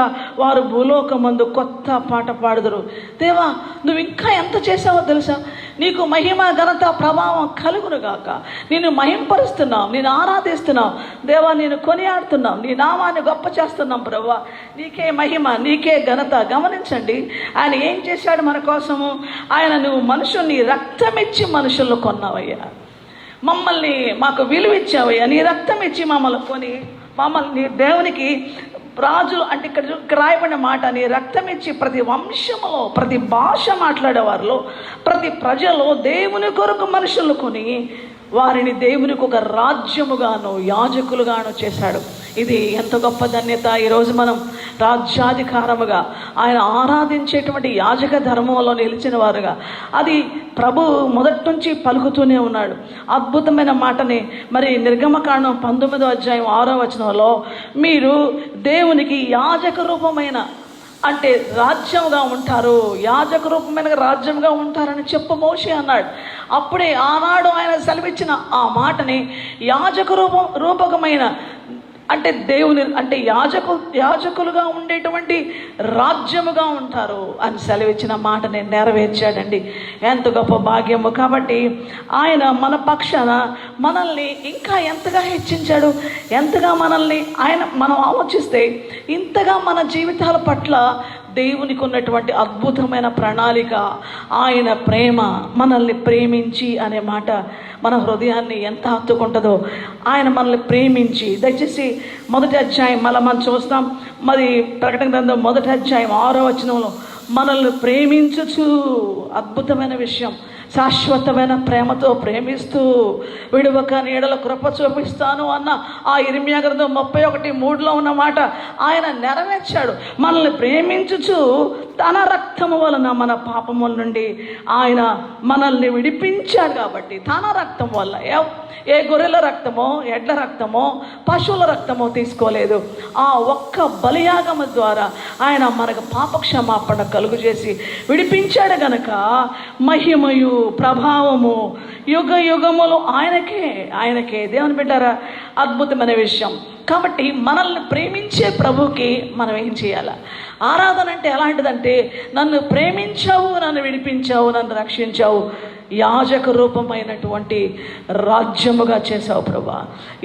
వారు భూలోకమందు కొత్త పాట పాడుదురు. దేవా, నువ్వు ఇంకా ఎంత చేసావో తెలుసా? నీకు మహిమ, ఘనత, ప్రభావం కలుగునుగాక. నేను మహింపరుస్తున్నావు, నేను ఆరాధిస్తున్నావు. దేవా నేను కొనియాడుతున్నాం, నీ నామాన్ని గొప్ప చేస్తున్నాం ప్రభువా, నీకే మహిమ, నీకే ఘనత. గమనించండి, ఆయన ఏం చేశాడు మన కోసము? ఆయన నువ్వు మనుషుల్ని రక్తం ఇచ్చి మనుషులను కొన్నావయ్యా, మమ్మల్ని మాకు విలువ ఇచ్చావయ్యా, నీ రక్తం ఇచ్చి మమ్మల్ని కొని మమ్మల్ని దేవునికి రాజులు అంటే ఇక్కడ రాయబడిన మాట, నీ రక్తం ఇచ్చి ప్రతి వంశములో, ప్రతి భాష మాట్లాడేవారిలో, ప్రతి ప్రజలో దేవుని కొరకు మనుషులు కొని వారిని దేవునికి ఒక రాజ్యముగాను యాజకులుగాను చేశాడు. ఇది ఎంత గొప్ప ధన్యత! ఈరోజు మనం రాజ్యాధికారముగా ఆయన ఆరాధించేటువంటి యాజక ధర్మంలో నిలిచిన వారుగా, అది ప్రభు మొదటి నుంచి పలుకుతూనే ఉన్నాడు. అద్భుతమైన మాటని మరి నిర్గమకాండం 19వ అధ్యాయం 6వ వచనంలో, మీరు దేవునికి యాజక రూపమైన అంటే రాజ్యంగా ఉంటారు, యాజక రూపమైన రాజ్యంగా ఉంటారని చెప్పు మోషే అన్నాడు. అప్పుడే ఆనాడు ఆయన సెలవిచ్చిన ఆ మాటని యాజక రూపకమైన అంటే దేవుని అంటే యాజకులుగా ఉండేటువంటి రాజ్యముగా ఉంటారు అని సెలవిచ్చిన మాటని నెరవేర్చాడండి. ఎంత గొప్ప భాగ్యము! కాబట్టి ఆయన మన పక్షాన మనల్ని ఇంకా ఎంతగా హెచ్చించాడు, ఎంతగా మనల్ని మనం ఆలోచిస్తే ఇంతగా మన జీవితాల పట్ల దేవునికి ఉన్నటువంటి అద్భుతమైన ప్రణాళిక, ఆయన ప్రేమ, మనల్ని ప్రేమించి అనే మాట మన హృదయాన్ని ఎంత హత్తుకుంటుందో. ఆయన మనల్ని ప్రేమించి, దయచేసి మొదటి అధ్యాయం మనం చూస్తాం. మరి ప్రకటన గ్రంథం 1వ అధ్యాయం 6వ వచనంలో, మనల్ని ప్రేమించుచు, అద్భుతమైన విషయం, శాశ్వతమైన ప్రేమతో ప్రేమిస్తూ విడువక నీడల కృప చూపిస్తాను అన్న ఆ ఇర్మియా గ్రంథం 31:3లో ఉన్న మాట ఆయన నెరవేర్చాడు. మనల్ని ప్రేమించుచు తన రక్తము వలన మన పాపముల నుండి ఆయన మనల్ని విడిపించాడు. కాబట్టి తన రక్తం వల్ల, ఏ గొర్రెల రక్తమో, ఎడ్ల రక్తమో, పశువుల రక్తమో తీసుకోలేదు. ఆ ఒక్క బలియాగము ద్వారా ఆయన మనకు పాపక్షమాపణ కలుగు చేసి విడిపించాడు గనక మహిమయు ప్రభావము యుగ యుగములు ఆయనకే. దేవుని బిడ్డారా, అద్భుతమైన విషయం. కాబట్టి మనల్ని ప్రేమించే ప్రభుకి మనం ఏం చేయాలి? ఆరాధన అంటే ఎలాంటిదంటే, నన్ను ప్రేమించావు, నన్ను విడిపించావు, నన్ను రక్షించావు, యాజక రూపమైనటువంటి రాజ్యముగా చేశావు ప్రభా,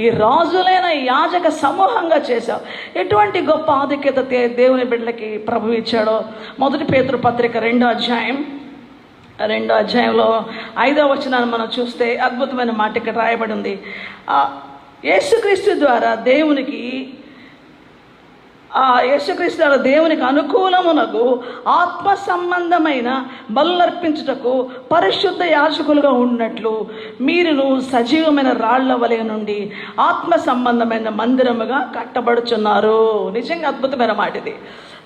ఈ రాజులైన యాజక సమూహంగా చేశావు. ఎటువంటి గొప్ప ఆధిక్యత దేవుని బిడ్డలకి ప్రభు ఇచ్చాడో. 1 పేతురు పత్రిక 2వ అధ్యాయంలో 5వ వచనాన్ని మనం చూస్తే అద్భుతమైన మాట ఇక్కడ రాయబడి ఉంది. యేసుక్రీస్తు ద్వారా దేవునికి అనుకూలమునకు ఆత్మ సంబంధమైన బలులర్పించుటకు పరిశుద్ధ యాజకులుగా ఉన్నట్లు మీరును సజీవమైన రాళ్ల వలె నుండి ఆత్మ సంబంధమైన మందిరముగా కట్టబడుచున్నారు. నిజంగా అద్భుతమైన మాట ఇది.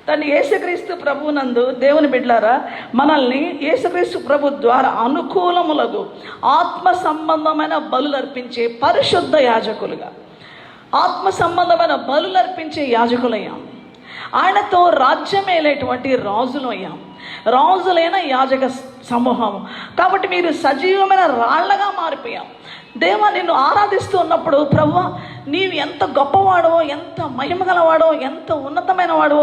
తను యేసుక్రీస్తు ప్రభునందు దేవుని బిడ్డలారా, మనల్ని యేసుక్రీస్తు ప్రభు ద్వారా అనుకూలములకు ఆత్మ సంబంధమైన బలులర్పించే పరిశుద్ధ యాజకులుగా, ఆత్మ సంబంధమైన బలులర్పించే యాజకులయ్యాం. ఆయనతో రాజ్యమేలేటువంటి రాజులయ్యాం, రాజులైన యాజక సమూహం. కాబట్టి మీరు సజీవమైన రాళ్లగా మారిపోయాం. దేవా, నిన్ను ఆరాధిస్తూ ఉన్నప్పుడు ప్రభువా, నీవు ఎంత గొప్పవాడో, ఎంత మహిమ గలవాడో, ఎంత ఉన్నతమైన వాడో,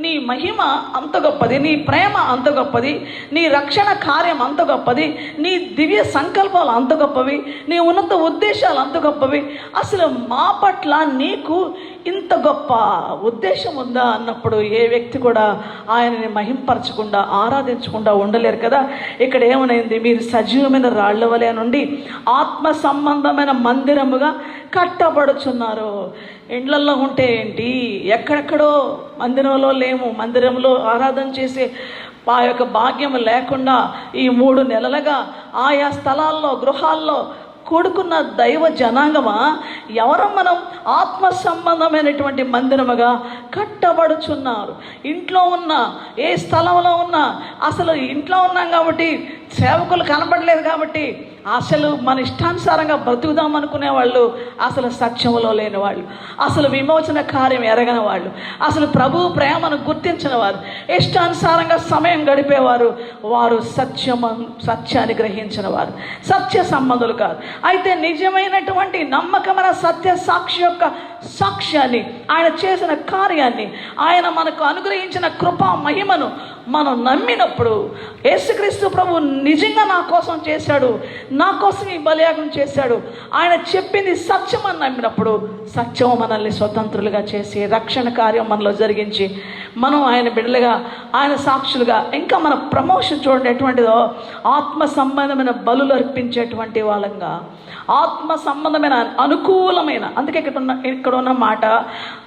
నీ మహిమ అంత గొప్పది, నీ ప్రేమ అంత గొప్పది, నీ రక్షణ కార్యం అంత గొప్పది, నీ దివ్య సంకల్పాలు అంత గొప్పవి, నీ ఉన్నత ఉద్దేశాలు అంత గొప్పవి. అసలు మా పట్ల నీకు ఇంత గొప్ప ఉద్దేశం ఉందా అన్నప్పుడు ఏ వ్యక్తి కూడా ఆయనని మహింపరచకుండా, ఆరాధించకుండా ఉండలేరు కదా. ఇక్కడ ఏమనైంది? మీరు సజీవమైన రాళ్ల వలె నుండి ఆత్మ సంబంధమైన మందిరముగా కట్టబడుచున్నారు. ఇండ్లల్లో ఉంటే ఏంటి, ఎక్కడెక్కడో మందిరంలో లేము, మందిరంలో ఆరాధన చేసే ఆ యొక్క భాగ్యం లేకుండా ఈ 3 నెలలుగా ఆయా స్థలాల్లో, గృహాల్లో కూడుకున్న దైవ జనాంగమా, ఎవరు మనం ఆత్మ సంబంధమైనటువంటి మందిరముగా కట్టబడుచున్నారు. ఇంట్లో ఉన్న, ఏ స్థలంలో ఉన్నా, అసలు ఇంట్లో ఉన్నాం కాబట్టి సేవకులు కనబడలేదు కాబట్టి అసలు మన ఇష్టానుసారంగా బ్రతుకుదాం అనుకునే వాళ్ళు అసలు సత్యములో లేని వాళ్ళు, అసలు విమోచన కార్యం ఎరగని వాళ్ళు, అసలు ప్రభు ప్రేమను గుర్తించిన వారు, ఇష్టానుసారంగా సమయం గడిపేవారు, వారు సత్యాన్ని గ్రహించిన వారు, సత్య సంబంధులు కాదు. అయితే నిజమైనటువంటి నమ్మకమైన సత్య సాక్షి యొక్క సాక్ష్యాన్ని, ఆయన చేసిన కార్యాన్ని, ఆయన మనకు అనుగ్రహించిన కృపా మహిమను మనం నమ్మినప్పుడు యేసుక్రీస్తు ప్రభు నిజంగా నా కోసం చేశాడు, నా కోసం ఈ బలియాగం చేశాడు, ఆయన చెప్పింది సత్యం అని నమ్మినప్పుడు సత్యం మనల్ని స్వతంత్రులుగా చేసి రక్షణ కార్యం మనలో జరిగించి మనం ఆయన బిడ్డలుగా, ఆయన సాక్షులుగా, ఇంకా మన ప్రమోషన్ చూడండి ఎటువంటిదో, ఆత్మ సంబంధమైన బలులు అర్పించేటువంటి వాళ్ళంగా, ఆత్మ సంబంధమైన అనుకూలమైన, అందుకే ఇక్కడ ఉన్న మాట,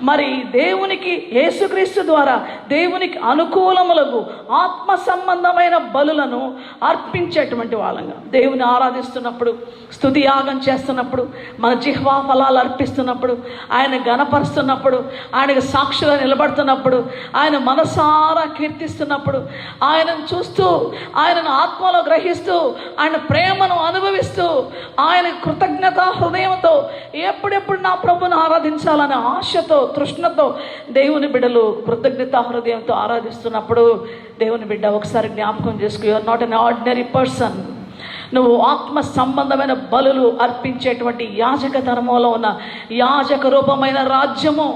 మరి దేవునికి యేసుక్రీస్తు ద్వారా దేవునికి అనుకూలములకు ఆత్మ సంబంధమైన బలులను అర్పించేటువంటి వాళ్ళంగా, దేవుని ఆరాధిస్తున్నప్పుడు, స్తుతి యాగం చేస్తున్నప్పుడు, మన జిహ్వా ఫలాలు అర్పిస్తున్నప్పుడు, ఆయన గణపరుస్తున్నప్పుడు, ఆయనకు సాక్షులుగా నిలబడుతున్నప్పుడు, ఆయన మనసారా కీర్తిస్తున్నప్పుడు, ఆయనను చూస్తూ, ఆయనను ఆత్మలో గ్రహిస్తూ, ఆయన ప్రేమను అనుభవిస్తూ, ఆయన కృతజ్ఞత హృదయంతో ఎప్పుడెప్పుడు నా ప్రభుని ఆరాధించాలనే ఆశతో, తృష్ణతో దేవుని బిడ్డలు కృతజ్ఞత హృదయంతో ఆరాధిస్తున్నప్పుడు, దేవుని బిడ్డ ఒకసారి జ్ఞాపకం చేసుకో, you are not an ordinary person. నువ్వు ఆత్మ సంబంధమైన బలులు అర్పించేటువంటి యాజక ధర్మంలో ఉన్న యాజక రూపమైన రాజ్యము.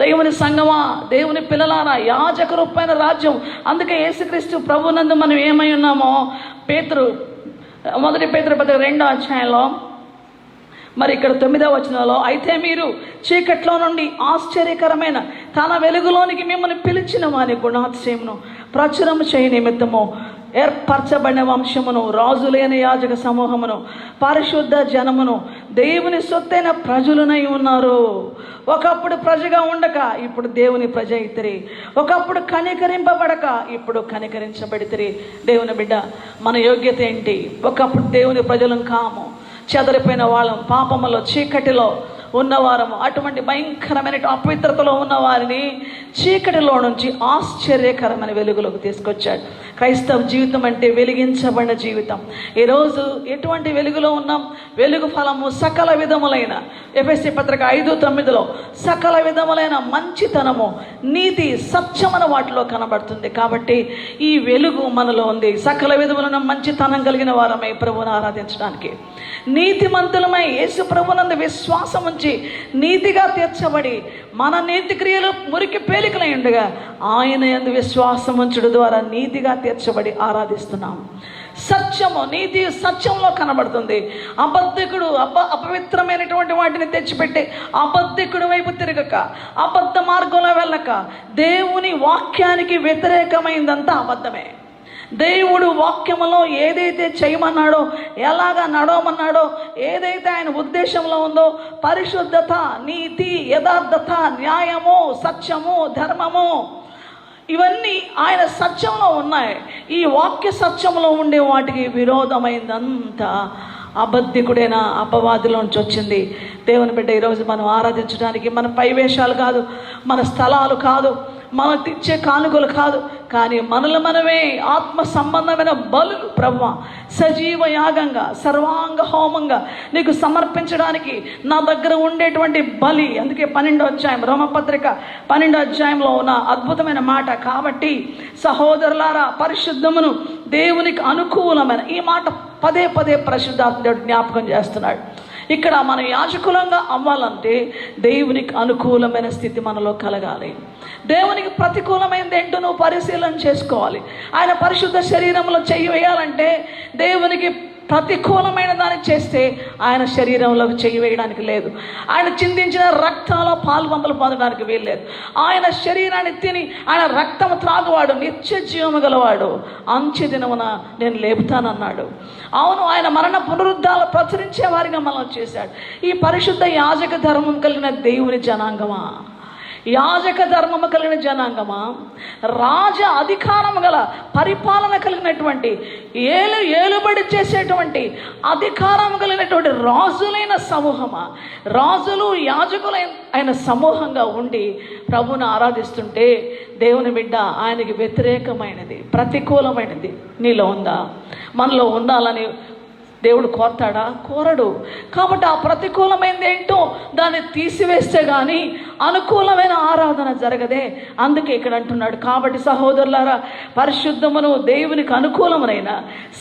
దేవుని సంగమా, దేవుని పిల్లలారా, యాజక రూపమైన రాజ్యం. అందుకే యేసుక్రీస్తు ప్రభునందు మనం ఏమై ఉన్నామో, మొదటి పేతురు 2వ అధ్యాయంలో మరి ఇక్కడ 9వ వచనంలో, అయితే మీరు చీకట్లో నుండి ఆశ్చర్యకరమైన తన వెలుగులోనికి మిమ్మల్ని పిలిచిన వారి గుణాతిశయమును ప్రచురము చేయ నిమిత్తము ఏర్పరచబడిన వంశమును, రాజులైన యాజక సమూహమును, పరిశుద్ధ జనమును, దేవుని సొత్తైన ప్రజలునై ఉన్నారు. ఒకప్పుడు ప్రజగా ఉండక ఇప్పుడు దేవుని ప్రజ అయితిరి, ఒకప్పుడు కనికరింపబడక ఇప్పుడు కనికరించబడితిరి. దేవుని బిడ్డ, మన యోగ్యత ఏంటి? ఒకప్పుడు దేవుని ప్రజలం కాము, చెదరిపోయిన వాళ్ళం, పాపములో చీకటిలో ఉన్నవారము, అటువంటి భయంకరమైన అపవిత్రతలో ఉన్న వారిని చీకటిలో నుంచి ఆశ్చర్యకరమైన వెలుగులోకి తీసుకొచ్చాడు. క్రైస్తవ జీవితం అంటే వెలిగించబడిన జీవితం. ఈరోజు ఎటువంటి వెలుగులో ఉన్నాం? వెలుగు ఫలము సకల విధములైన, ఎఫెసీ పత్రిక 5:9లో సకల విధములైన మంచితనము, నీతి, సత్యమైన వాటిలో కనబడుతుంది. కాబట్టి ఈ వెలుగు మనలో ఉంది. సకల విధములైన మంచితనం కలిగిన వారమై ప్రభువును ఆరాధించడానికి, నీతిమంతులమై యేసు ప్రభునందు విశ్వాసం ఉంచి నీతిగా తీర్చబడి మన నీతి క్రియలు మురికి పేలికలై ఉండగా ఆయన యందు విశ్వాసం ఉంచుడు ద్వారా నీతిగా తీర్చబడి ఆరాధిస్తున్నాం. సత్యము, నీతి సత్యంలో కనబడుతుంది. అబద్ధికుడు అపవిత్రమైనటువంటి వాటిని తెచ్చిపెట్టి అబద్ధికుడు వైపు తిరగక, అబద్ధ మార్గంలో వెళ్ళక, దేవుని వాక్యానికి వ్యతిరేకమైందంతా అబద్ధమే. దేవుడు వాక్యములో ఏదైతే చేయమన్నాడో, ఎలాగా నడవమన్నాడో, ఏదైతే ఆయన ఉద్దేశంలో ఉందో, పరిశుద్ధత, నీతి, యథార్థత, న్యాయము, సత్యము, ధర్మము, ఇవన్నీ ఆయన సత్యంలో ఉన్నాయి. ఈ వాక్య సత్యంలో ఉండే వాటికి విరోధమైందంతా అబద్ధికుడైన అపవాదిలోంచి వచ్చింది. దేవుని బిడ్డ, ఈరోజు మనం ఆరాధించడానికి మన పైవేషాలు కాదు, మన స్థలాలు కాదు, మనం తెచ్చే కానుకలు కాదు, కానీ మనలో మనమే ఆత్మ సంబంధమైన బలులు ప్రభువా సజీవ యాగంగా, సర్వాంగ హోమంగా నీకు సమర్పించడానికి నా దగ్గర ఉండేటువంటి బలి. అందుకే 12వ అధ్యాయం, రోమపత్రిక 12వ అధ్యాయంలో ఉన్న అద్భుతమైన మాట. కాబట్టి సహోదరులారా, పరిశుద్ధమును, దేవునికి అనుకూలమైన, ఈ మాట పదే పదే పరిశుద్ధాత్ముడు జ్ఞాపకం చేస్తున్నాడు. ఇక్కడ మన యాజకులంగా అవ్వాలంటే దేవునికి అనుకూలమైన స్థితి మనలో కలగాలి. దేవునికి ప్రతికూలమైనది ఏంటో నువ్వు పరిశీలన చేసుకోవాలి. ఆయన పరిశుద్ధ శరీరంలో చెయ్యి వేయాలంటే దేవునికి ప్రతికూలమైన దాన్ని చేస్తే ఆయన శరీరంలోకి చెయ్యి వేయడానికి లేదు. ఆయన చిందించిన రక్తంలో పాల్పంపులు పొందడానికి వీల్లేదు. ఆయన శరీరాన్ని తిని ఆయన రక్తం త్రాగువాడు నిత్య జీవము గలవాడు, అంచె దినమున నేను లేపుతానన్నాడు. అవును, ఆయన మరణ పునరుద్ధాలు ప్రచురించే వారిగా మనం చేశాడు. ఈ పరిశుద్ధ యాజక ధర్మం కలిగిన దేవుని జనాంగమా, యాజక ధర్మము కలిగిన జనాంగమా, రాజ అధికారము గల పరిపాలన కలిగినటువంటి, ఏలుబడి చేసేటువంటి అధికారము కలిగినటువంటి రాజులైన సమూహమా, రాజులు యాజకులైన సమూహంగా ఉండి ప్రభువును ఆరాధిస్తుంటే, దేవుని బిడ్డ, ఆయనకి వ్యతిరేకమైనది, ప్రతికూలమైనది నీలో ఉందా? మనలో ఉండాలని దేవుడు కోరతాడా? కోరడు. కాబట్టి ఆ ప్రతికూలమైనది ఏంటో దాన్ని తీసివేస్తే కానీ అనుకూలమైన ఆరాధన జరగదే. అందుకే ఇక్కడ అంటున్నాడు, కాబట్టి సహోదరులారా, పరిశుద్ధమును, దేవునికి అనుకూలమునైన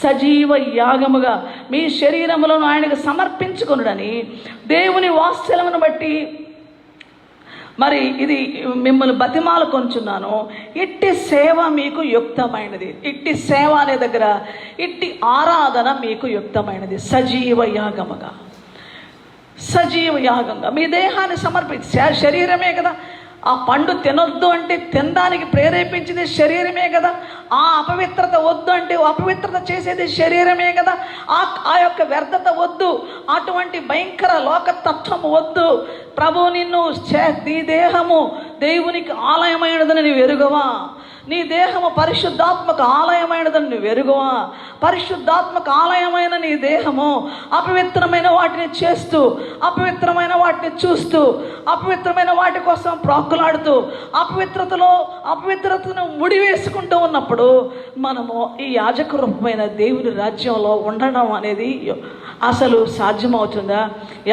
సజీవ యాగముగా మీ శరీరములను ఆయనకు సమర్పించుకొనుడని దేవుని వాత్సల్యమును బట్టి మరి ఇది మిమ్మల్ని బతిమాలు కొంచున్నాను, ఇట్టి సేవ మీకు యుక్తమైనది. ఇట్టి సేవ అనే దగ్గర ఇట్టి ఆరాధన మీకు యుక్తమైనది. సజీవ యాగముగా, సజీవ యాగంగా మీ దేహాన్ని సమర్పించి, శరీరమే కదా. ఆ పండు తినొద్దు అంటే తినడానికి ప్రేరేపించింది శరీరమే కదా. ఆ అపవిత్రత వద్దు అంటే అపవిత్రత చేసేది శరీరమే కదా. ఆ యొక్క వ్యర్థత వద్దు, అటువంటి భయంకర లోకతత్వం వద్దు. ప్రభు నిన్ను నీ దేహము దేవునికి ఆలయమైనదని నీవు ఎరుగవా? నీ దేహము పరిశుద్ధాత్మక ఆలయమైనదని నువ్వు ఎరుగవా? పరిశుద్ధాత్మక ఆలయమైన నీ దేహము అపవిత్రమైన వాటిని చేస్తూ, అపవిత్రమైన వాటిని చూస్తూ, అపవిత్రమైన వాటి కోసం ప్రాకులాడుతూ, అపవిత్రతను ముడివేసుకుంటూ ఉన్నప్పుడు మనము ఈ యాజక రూపమైన దేవుని రాజ్యంలో ఉండడం అనేది అసలు సాధ్యమవుతుందా?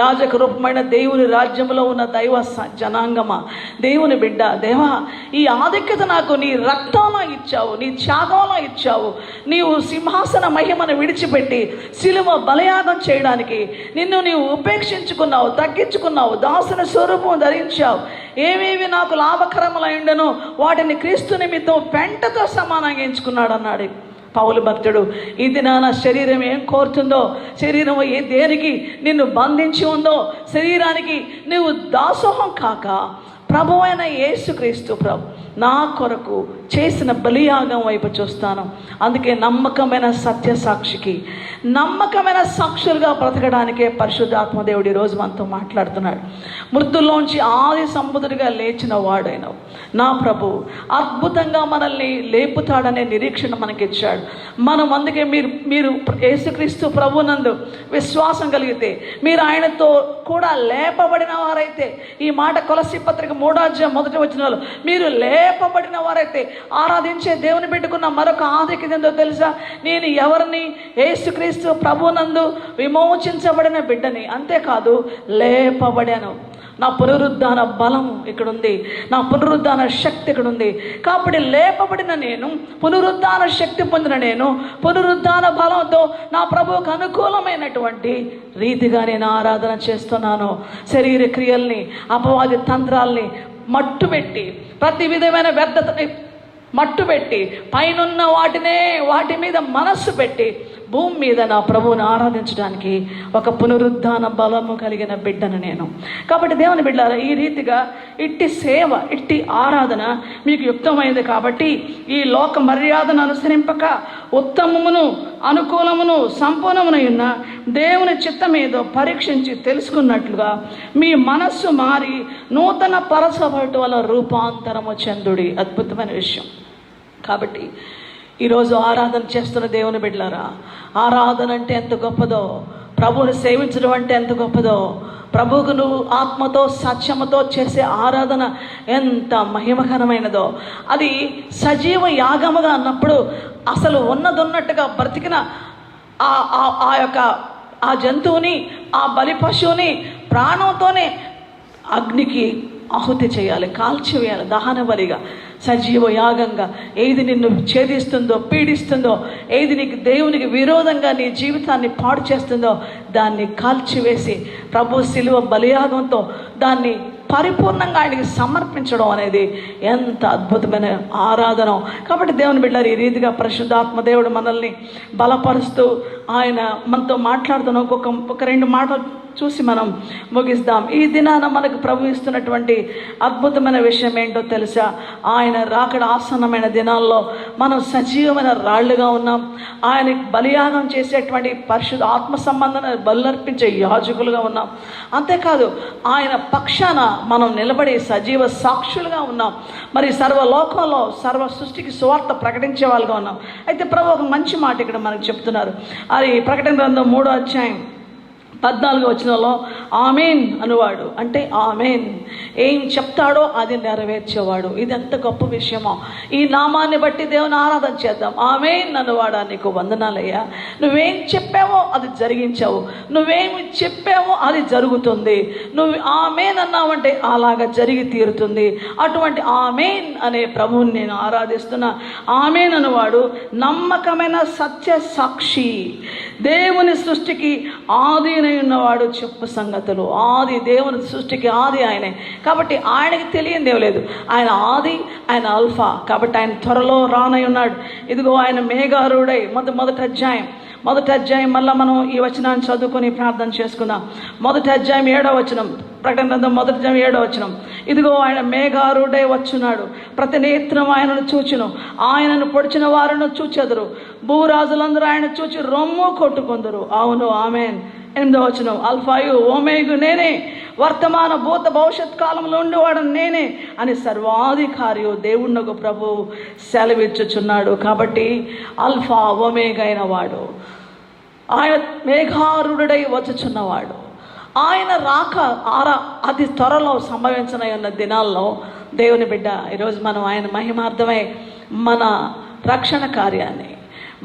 యాజక రూపమైన దేవుని రాజ్యంలో ఉన్న దైవ జనాంగమా, దేవుని బిడ్డ, దేవా ఈ ఆధిక్యత నాకు నీ రక్తంలో ఇచ్చావు, నీ త్యాగంలో ఇచ్చావు. నీవు సింహాసన మహిమను విడిచిపెట్టి శిలువ బలయాగం చేయడానికి నిన్ను నీవు ఉపేక్షించుకున్నావు, తగ్గించుకున్నావు, దాసుని స్వరూపం ధరించావు. ఏమేవి నాకు లాభకరములైండనో వాటిని క్రీస్తు నిమిత్తం పెంటతో సమానంగా ఎంచుకున్నాడు అన్నాడు పౌలు భక్తుడు. ఇది నా శరీరం ఏం కోరుతుందో, శరీరం దేనికి నిన్ను బంధించి ఉందో, శరీరానికి నువ్వు దాసోహం కాక ప్రభువైన యేసుక్రీస్తు ప్రభు నా కొరకు చేసిన బలియాగం వైపు చూస్తాను. అందుకే నమ్మకమైన సత్యసాక్షికి, నమ్మకమైన సాక్షులుగా బ్రతకడానికే పరిశుద్ధాత్మ దేవుడు ఈరోజు మనతో మాట్లాడుతున్నాడు. మృతుల్లోంచి ఆది సంబుధుడిగా లేచిన వాడైనవు నా ప్రభు అద్భుతంగా మనల్ని లేపుతాడనే నిరీక్షణ మనకిచ్చాడు. మనం అందుకే మీరు యేసుక్రీస్తు ప్రభునందు విశ్వాసం కలిగితే, మీరు ఆయనతో కూడా లేపబడిన వారైతే, ఈ మాట కొలస్సీ పత్రిక 3వ అధ్యాయం 1వ వచనంలో, మీరు లేపబడిన వారైతే ఆరాధించే దేవుని పెట్టుకున్న మరొక ఆధిక్యత ఏందో తెలుసా? నేను ఎవరిని? యేసుక్రీస్తు ప్రభునందు విమోచించబడిన బిడ్డని. అంతేకాదు లేపబడాను. నా పునరుద్ధాన బలం ఇక్కడ ఉంది, నా పునరుద్ధాన శక్తి ఇక్కడ ఉంది. కాబట్టి లేపబడిన నేను, పునరుద్ధాన శక్తి పొందిన నేను, పునరుద్ధాన బలంతో నా ప్రభువుకు అనుకూలమైనటువంటి రీతిగా నేను ఆరాధన చేస్తున్నాను. శరీర క్రియల్ని, అపవాది తంత్రాల్ని మట్టుపెట్టి, ప్రతి విధమైన వ్యర్థతని మట్టుపెట్టి, పైనున్న వాటి మీద మనస్సు పెట్టి భూమి మీద నా ప్రభువుని ఆరాధించడానికి ఒక పునరుద్ధాన బలము కలిగిన బిడ్డను నేను. కాబట్టి దేవుని బిడ్డలారా, ఈ రీతిగా ఇట్టి సేవ, ఇట్టి ఆరాధన మీకు యుక్తమైంది. కాబట్టి ఈ లోక మర్యాదను అనుసరింపక ఉత్తమమును, అనుకూలమును, సంపూర్ణమునై ఉన్న దేవుని చిత్తమేదో పరీక్షించి తెలుసుకున్నట్లుగా మీ మనస్సు మారి నూతన పరచబడటం వల్ల రూపాంతరము చెందుడి. అద్భుతమైన విషయం. కాబట్టి ఈరోజు ఆరాధన చేస్తున్న దేవుని బిడ్డలారా, ఆరాధన అంటే ఎంత గొప్పదో, ప్రభువుని సేవించడం అంటే ఎంత గొప్పదో, ప్రభువుకు నువ్వు ఆత్మతో సత్యముతో చేసే ఆరాధన ఎంత మహిమకరమైనదో, అది సజీవ యాగముగా అన్నప్పుడు అసలు ఉన్నట్టుగా బ్రతికిన ఆ జంతువుని, ఆ బలి పశువుని ప్రాణంతోనే అగ్నికి ఆహుతి చేయాలి, కాల్చివేయాలి దహన బలిగా, సజీవ యాగంగా. ఏది నిన్ను ఛేదిస్తుందో, పీడిస్తుందో, ఏది నీకు దేవునికి విరోధంగా నీ జీవితాన్ని పాడు చేస్తుందో దాన్ని కాల్చివేసి ప్రభు శిలువ బలియాగంతో దాన్ని పరిపూర్ణంగా ఆయనకి సమర్పించడం అనేది ఎంత అద్భుతమైన ఆరాధన. కాబట్టి దేవుని బిడ్డలారా, ఈ రీతిగా పరిశుద్ధాత్మ దేవుడు మనల్ని బలపరుస్తూ ఆయన మనతో మాట్లాడుతున్న ఒక 2 మాటలు చూసి మనం ముగిస్తాం. ఈ దినాన మనకు ప్రభు ఇస్తున్నటువంటి అద్భుతమైన విషయం ఏంటో తెలుసా? ఆయన రాకడ ఆసన్నమైన దినాల్లో మనం సజీవమైన రాళ్లుగా ఉన్నాం. ఆయనకి బలియాగం చేసేటువంటి పరిశుద్ధ ఆత్మ సంబంధమైన బలులర్పించే యాజకులుగా ఉన్నాం. అంతేకాదు ఆయన పక్షాన మనం నిలబడి సజీవ సాక్షులుగా ఉన్నాం. మరి సర్వలోకంలో సర్వ సృష్టికి సువార్త ప్రకటించే వాళ్ళుగా ఉన్నాం. అయితే ప్రభు ఒక మంచి మాట ఇక్కడ మనకు చెప్తున్నారు. అది ప్రకటన గ్రంథం 3వ అధ్యాయం 14వ వచనంలో ఆమేన్ అనువాడు అంటే ఆమేన్, ఏం చెప్తాడో అది నెరవేర్చేవాడు. ఇది ఎంత గొప్ప విషయమో. ఈ నామాన్ని బట్టి దేవుని ఆరాధన చేద్దాం. ఆమేన్ అనువాడా, నీకు వందనాలయ్యా. నువ్వేం చెప్పావో అది జరిగించావు, నువ్వేమి చెప్పావో అది జరుగుతుంది. నువ్వు ఆమేన్ అన్నావంటే అలాగా జరిగి తీరుతుంది. అటువంటి ఆమేన్ అనే ప్రభువుని నేను ఆరాధిస్తున్నా. ఆమేన్ అనువాడు నమ్మకమైన సత్య సాక్షి, దేవుని సృష్టికి ఆదిన ఉన్నవాడు చెప్పు సంగతులు. ఆది, దేవుని సృష్టికి ఆది ఆయనే కాబట్టి ఆయనకి తెలియనిదేం లేదు. ఆయన ఆది, ఆయన ఆల్ఫా కాబట్టి ఆయన త్వరలో రానై ఉన్నాడు. ఇదిగో ఆయన మేఘారూఢై మొదటి అధ్యాయం మళ్ళీ మనం ఈ వచనాన్ని చదువుకొని ప్రార్థన చేసుకుందాం. మొదటి అధ్యాయం 7వ వచనం, ప్రకటన గ్రంథం 1వ అధ్యాయం 7వ వచనం. ఇదిగో ఆయన మేఘారూఢై వచ్చున్నాడు, ప్రతి నేత్రం ఆయనను చూచును, ఆయనను పొడిచిన వారిని చూచెదరు, భూరాజులందరూ ఆయన చూచి రొమ్ము కొట్టుకొందరు. అవును, ఆమెన్. 8వ వచనం, అల్ఫాయు ఓమేగు నేనే, వర్తమాన భూత భవిష్యత్ కాలంలో ఉండేవాడు నేనే అని సర్వాధికారియు దేవుణ్ణకు ప్రభు సెలవిచ్చుచున్నాడు. కాబట్టి అల్ఫా ఓమేగా అయిన వాడు, ఆయన మేఘారుడై వచ్చుచున్నవాడు, ఆయన రాక అతి త్వరలో సంభవించనై ఉన్న దినాల్లో దేవుని బిడ్డ ఈరోజు మనం ఆయన మహిమార్థమై మన రక్షణ కార్యాన్ని,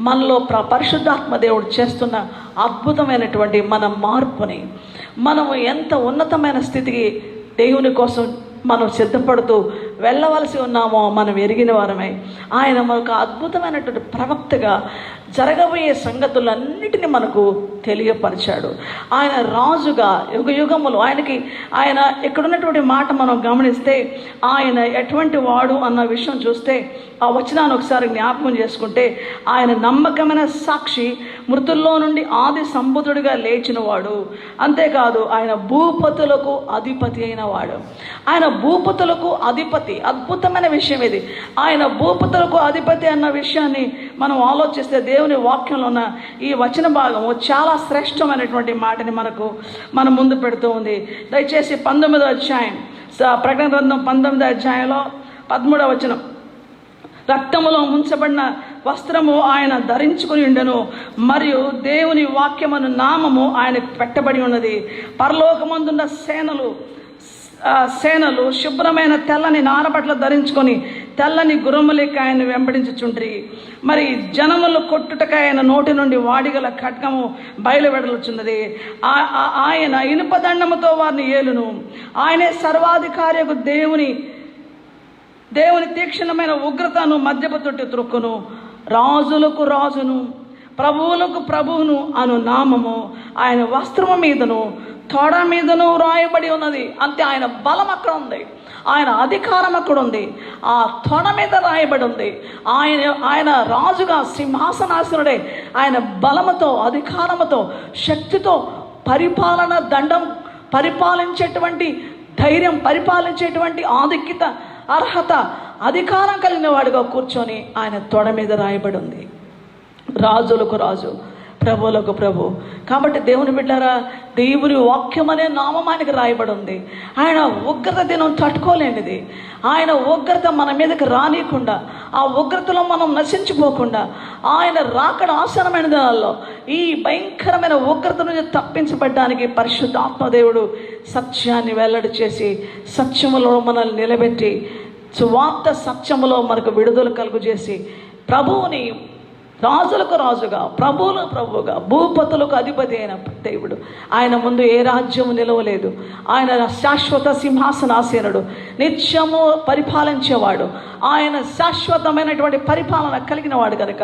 మనలో పరిశుద్ధాత్మ దేవుడు చేస్తున్న అద్భుతమైనటువంటి మన మార్పుని, మనము ఎంత ఉన్నతమైన స్థితికి దేవుని కోసం మనం సిద్ధపడుతూ వెళ్ళవలసి ఉన్నామో మనం ఎరిగిన వారమై ఆయన మనకు అద్భుతమైనటువంటి ప్రవక్తగా జరగబోయే సంగతులన్నిటిని మనకు తెలియపరిచాడు. ఆయన రాజుగా యుగములు ఆయన ఇక్కడున్నటువంటి మాట మనం గమనిస్తే ఆయన ఎటువంటి వాడు అన్న విషయం చూస్తే ఆ వచనాన్ని ఒకసారి జ్ఞాపకం చేసుకుంటే, ఆయన నమ్మకమైన సాక్షి, మృతుల్లో నుండి ఆది సంబుధుడిగా లేచినవాడు, అంతేకాదు ఆయన భూపతులకు అధిపతి అయిన వాడు. ఆయన భూపతులకు అధిపతి, అద్భుతమైన విషయం ఇది. ఆయన భూపతులకు అధిపతి అన్న విషయాన్ని మనం ఆలోచిస్తే దేవుని వాక్యంలో ఉన్న ఈ వచన భాగము చాలా శ్రేష్టమైనటువంటి మాటని మన ముందు పెడుతూ ఉంది. దయచేసి 19వ అధ్యాయం, ప్రకటన గ్రంథం 19వ అధ్యాయంలో 13వ వచనం, రక్తములో ముంచబడిన వస్త్రము ఆయన ధరించుకుని ఉండెను, మరియు దేవుని వాక్యమను నామము ఆయనకు పెట్టబడి ఉన్నది. పరలోకమందున్న సేనలు శుభ్రమైన తెల్లని నారబట్టలు ధరించుకొని తెల్లని గుర్రములెక్క ఆయన వెంబడించుచుండ్రి. మరి జనములు కొట్టుటకై ఆయన నోటి నుండి వాడిగల ఖడ్గము బయలువెడలుచున్నది. ఆయన ఇనుపదండముతో వారిని ఏలును. ఆయనే సర్వాధికారియకు దేవుని తీక్షణమైన ఉగ్రతను మద్యపు తొట్టి త్రొక్కును. రాజులకు రాజును ప్రభువులకు ప్రభువును అను నామము ఆయన వస్త్రము మీదను తొడ మీదను రాయబడి ఉన్నది. అంతే, ఆయన బలం అక్కడ ఉంది, ఆయన అధికారం అక్కడ ఉంది, ఆ తొడ మీద రాయబడి ఉంది. ఆయన రాజుగా సింహాసనాసనుడే, ఆయన బలముతో, అధికారముతో, శక్తితో, పరిపాలించేటువంటి ధైర్యం, పరిపాలించేటువంటి ఆధిక్యత, అర్హత, అధికారం కలిగిన వాడిగా కూర్చొని ఆయన తొడ మీద రాయబడి ఉంది. రాజులకు రాజు, ప్రభువులకు ప్రభు. కాబట్టి దేవుని బిడ్డారా, దేవుని వాక్యం అనే నామం ఆయనకు రాయబడి ఉంది. ఆయన ఉగ్రత దినం తట్టుకోలేనిది. ఆయన ఉగ్రత మన మీదకి రానియకుండా, ఆ ఉగ్రతలో మనం నశించిపోకుండా, ఆయన రాకడ ఆసనమైన దినాల్లో ఈ భయంకరమైన ఉగ్రత నుంచి తప్పించబడ్డానికి పరిశుద్ధాత్మ దేవుడు సత్యాన్ని వెల్లడి చేసి సత్యములో మనల్ని నిలబెట్టి సువార్త సత్యములో మనకు విడుదల కలుగు చేసి ప్రభువుని రాజులకు రాజుగా, ప్రభువులకు ప్రభువుగా, భూపతులకు అధిపతి అయిన దేవుడు. ఆయన ముందు ఏ రాజ్యము నిలవలేదు. ఆయన శాశ్వత సింహాసనాసీనుడు, నిత్యము పరిపాలించేవాడు. ఆయన శాశ్వతమైనటువంటి పరిపాలన కలిగిన వాడు కనుక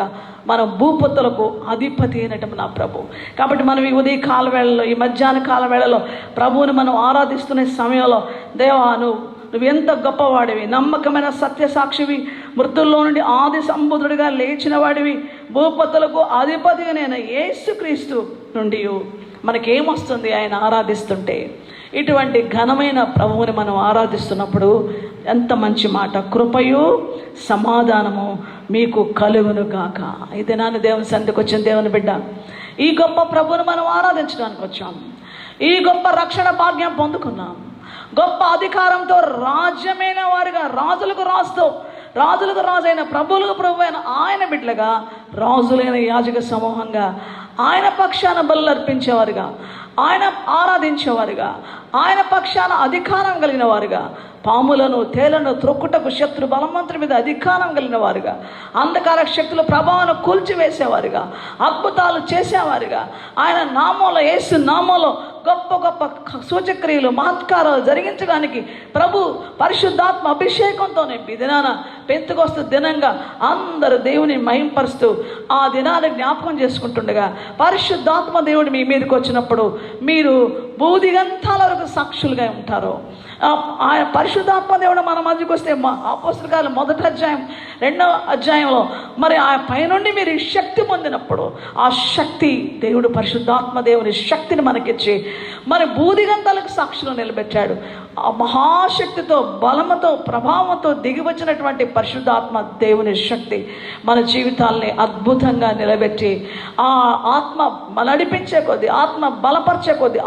మనం భూపతులకు అధిపతి అయినటువంటి నా ప్రభు. కాబట్టి మనం ఈ ఉదయ కాల వేళలో, ఈ మధ్యాహ్న కాల వేళలో ప్రభువుని మనం ఆరాధిస్తున్న సమయంలో, దేవా నువ్వు ఎంత గొప్పవాడివి, నమ్మకమైన సత్యసాక్షివి, మృతుల్లో నుండి ఆది సంబుధుడిగా లేచిన వాడివి, భూపతులకు అధిపతిగా నేను యేసుక్రీస్తు నుండి మనకేమొస్తుంది ఆయన ఆరాధిస్తుంటే? ఇటువంటి ఘనమైన ప్రభువుని మనం ఆరాధిస్తున్నప్పుడు ఎంత మంచి మాట, కృపయు సమాధానము మీకు కలుగును గాక. ఈ దినాన్ని దేవుని సన్నిధికి వచ్చిన దేవుని బిడ్డ, ఈ గొప్ప ప్రభువుని మనం ఆరాధించడానికి వచ్చాం. ఈ గొప్ప రక్షణ భాగ్యం పొందుకున్నాం. గొప్ప అధికారంతో రాజ్యమైన వారిగా, రాజులకు రాజైన ప్రభువులకు ప్రభు అయిన ఆయన బిడ్డలుగా, రాజులైన యాజక సమూహంగా, ఆయన పక్షాన బలులు అర్పించేవారుగా, ఆయన ఆరాధించేవారుగా, ఆయన పక్షాన అధికారం కలిగిన వారుగా, పాములను తేలను త్రొక్కుటకు శత్రు బలవంతుడి మీద అధికారం కలిగిన వారుగా, అంధకార శక్తుల ప్రభావాన్ని కూల్చివేసేవారుగా, అద్భుతాలు చేసేవారుగా, ఆయన నామంలో, యేసు నామంలో గొప్ప గొప్ప సూచక్రియలు, మహత్కారాలు జరిగించడానికి ప్రభు పరిశుద్ధాత్మ అభిషేకంతో నింపి దినాన పెంతుకొస్తు దినంగా అందరూ దేవుని మహింపరుస్తూ ఆ దినాన్ని జ్ఞాపకం చేసుకుంటుండగా, పరిశుద్ధాత్మ దేవుడు మీ మీదకి వచ్చినప్పుడు మీరు భూదిగంతాల వరకు సాక్షులుగా ఉంటారు. ఆయన పరిశుద్ధాత్మ దేవుడు మన మధ్యకు వస్తే అపోస్తలుల కార్యాలు 1వ అధ్యాయం 2వ అధ్యాయంలో మరి ఆ పైనుండి మీరు ఈ శక్తి పొందినప్పుడు ఆ శక్తి దేవుడు పరిశుద్ధాత్మ దేవుని శక్తిని మనకిచ్చి మరి భూదిగంతాలకు సాక్షులు నిలబెట్టాడు. ఆ మహాశక్తితో బలముతో ప్రభావంతో దిగివచ్చినటువంటి పరిశుద్ధాత్మ దేవుని శక్తి మన జీవితాల్ని అద్భుతంగా నిలబెట్టి ఆ ఆత్మ నడిపించే కొద్దీ, ఆత్మ బలపరిచే కొద్దీ,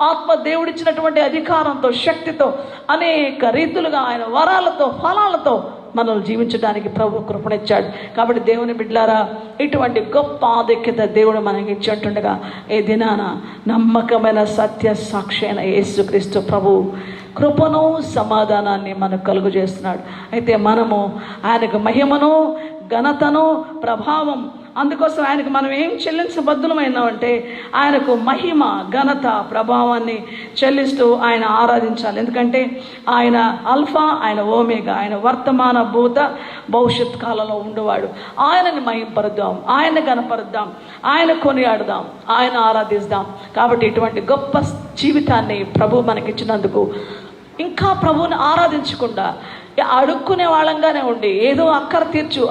ఆత్మ దేవుడిచ్చినటువంటి అధికారంతో శక్తితో అనేక రీతులుగా ఆయన వరాలతో ఫలాలతో మనల్ని జీవించడానికి ప్రభు కృపణిచ్చాడు. కాబట్టి దేవుని బిడ్డలారా, ఇటువంటి గొప్ప ఆధిక్యత దేవుడు మనకి ఇచ్చి అంటుండగా ఈ దినాన నమ్మకమైన సత్య సాక్షి అయిన యేసుక్రీస్తు ప్రభు కృపను సమాధానాన్ని మనకు కలుగు చేస్తున్నాడు. అయితే మనము ఆయనకు మహిమను ఘనతను ప్రభావం, అందుకోసం ఆయనకు మనం ఏం చెల్లించబద్దులమైనామంటే ఆయనకు మహిమ ఘనత ప్రభావాన్ని చెల్లిస్తూ ఆయన ఆరాధించాలి. ఎందుకంటే ఆయన అల్ఫా, ఆయన ఓమేగా, ఆయన వర్తమాన భూత భవిష్యత్ కాలంలో ఉండేవాడు. ఆయనని మహింపరుద్దాం, ఆయన గణపరుద్దాం, ఆయన కొనియాడుదాం, ఆయన ఆరాధిస్తాం. కాబట్టి ఇటువంటి గొప్ప జీవితాన్ని ప్రభు మనకిచ్చినందుకు ఇంకా ప్రభువుని ఆరాధించకుండా అడుక్కునే వాళ్ళంగానే ఉండి ఏదో అక్కర తీర్చు,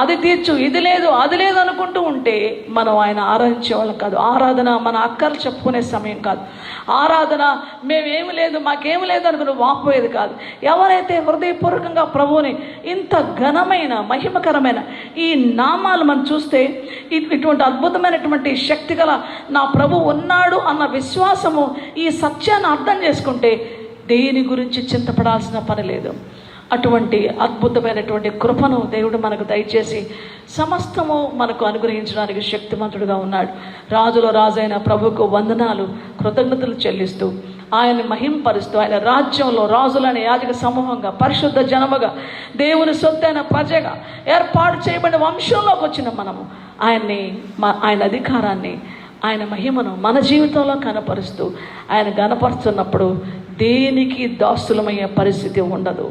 అది తీర్చు, ఇది లేదు అది లేదు అనుకుంటూ ఉంటే మనం ఆయన ఆరాధించే వాళ్ళం కాదు. ఆరాధన మన అక్కర్లు చెప్పుకునే సమయం కాదు. ఆరాధన మేమేమి లేదు మాకేమి లేదు అనుకుని వాపోయేది కాదు. ఎవరైతే హృదయపూర్వకంగా ప్రభువుని ఇంత ఘనమైన మహిమకరమైన ఈ నామాలు మనం చూస్తే ఇటువంటి అద్భుతమైనటువంటి శక్తి గల నా ప్రభు ఉన్నాడు అన్న విశ్వాసము, ఈ సత్యాన్ని అర్థం చేసుకుంటే దేని గురించి చింతపడాల్సిన పని లేదు. అటువంటి అద్భుతమైనటువంటి కృపను దేవుడు మనకు దయచేసి సమస్తము మనకు అనుగ్రహించడానికి శక్తిమంతుడుగా ఉన్నాడు. రాజుల రాజైన ప్రభుకు వందనాలు, కృతజ్ఞతలు చెల్లిస్తూ ఆయన్ని మహింపరుస్తూ ఆయన రాజ్యంలో రాజులనే యాజక సమూహంగా, పరిశుద్ధ జనముగా, దేవుని సొత్తైన ప్రజగా ఏర్పాటు చేయబడిన వంశంలోకి వచ్చిన మనము ఆయన అధికారాన్ని, ఆయన మహిమను మన జీవితంలో కనపరుస్తూ ఆయన గనపరుస్తున్నప్పుడు దేనికి దాసులమయ్యే పరిస్థితి ఉండదు.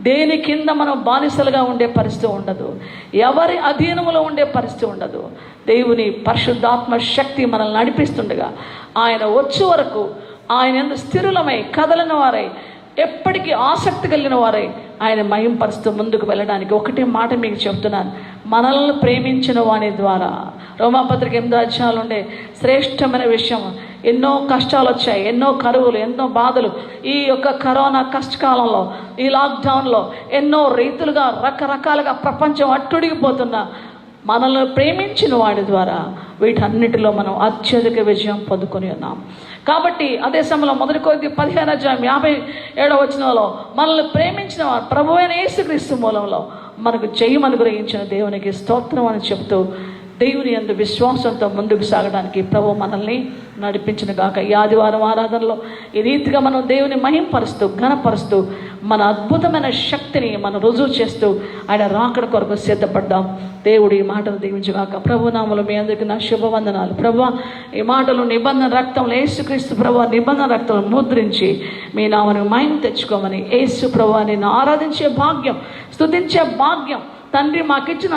దేని కింద మనం బానిసలుగా ఉండే పరిస్థితి ఉండదు. ఎవరి అధీనములో ఉండే పరిస్థితి ఉండదు. దేవుని పరిశుద్ధాత్మ శక్తి మనల్ని నడిపిస్తుండగా ఆయన వచ్చే వరకు ఆయన యందు స్థిరులమై కదలిన వారై, ఎప్పటికీ ఆసక్తి కలిగిన వారై ఆయన మహింపరుస్తూ ముందుకు వెళ్ళడానికి ఒకటే మాట మీకు చెప్తున్నాను. మనల్ని ప్రేమించిన వాని ద్వారా, రోమాపత్రిక 8వ అధ్యాయంలో ఉండే శ్రేష్టమైన విషయం, ఎన్నో కష్టాలు వచ్చాయి, ఎన్నో కరువులు, ఎన్నో బాధలు, ఈ యొక్క కరోనా కష్టకాలంలో, ఈ లాక్డౌన్లో ఎన్నో రీతులుగా రకరకాలుగా ప్రపంచం అట్టుడిగిపోతున్న మనల్ని ప్రేమించిన వాడి ద్వారా వీటన్నిటిలో మనం అత్యధిక విజయం పొందుకొని ఉన్నాం. కాబట్టి అదే సమయంలో 1 కొరింథీ 15వ అధ్యాయం 57వ వచనంలో మనల్ని ప్రేమించిన వారు ప్రభువైన యేసుక్రీస్తు మూలంలో మనకు జయం అనుగ్రహించిన దేవునికి స్తోత్రం అని చెబుతూ దేవుని యందు విశ్వాసంతో ముందుకు సాగడానికి ప్రభు మనల్ని నడిపించిన గాక. ఈ ఆదివారం ఆరాధనలో ఈ రీతిగా మనం దేవుని మహింపరుస్తూ ఘనపరుస్తూ మన అద్భుతమైన శక్తిని మనం రుజువు చేస్తూ ఆయన రాకడ కొరకు సిద్ధపడ్డాం. దేవుడు ఈ మాటలు దీవించుగాక. ప్రభు నామములో మీ అందరికీ నా శుభవందనాలు. ప్రభు ఈ మాటలు నిబంధన రక్తంలో యేసుక్రీస్తు ప్రభు నిబంధన రక్తంలో ముద్రించి మీ నామను మహిమ తెచ్చుకోమని యేసు ప్రభు నిన్ను ఆరాధించే భాగ్యం, స్తుతించే భాగ్యం తండ్రి మాకిచ్చిన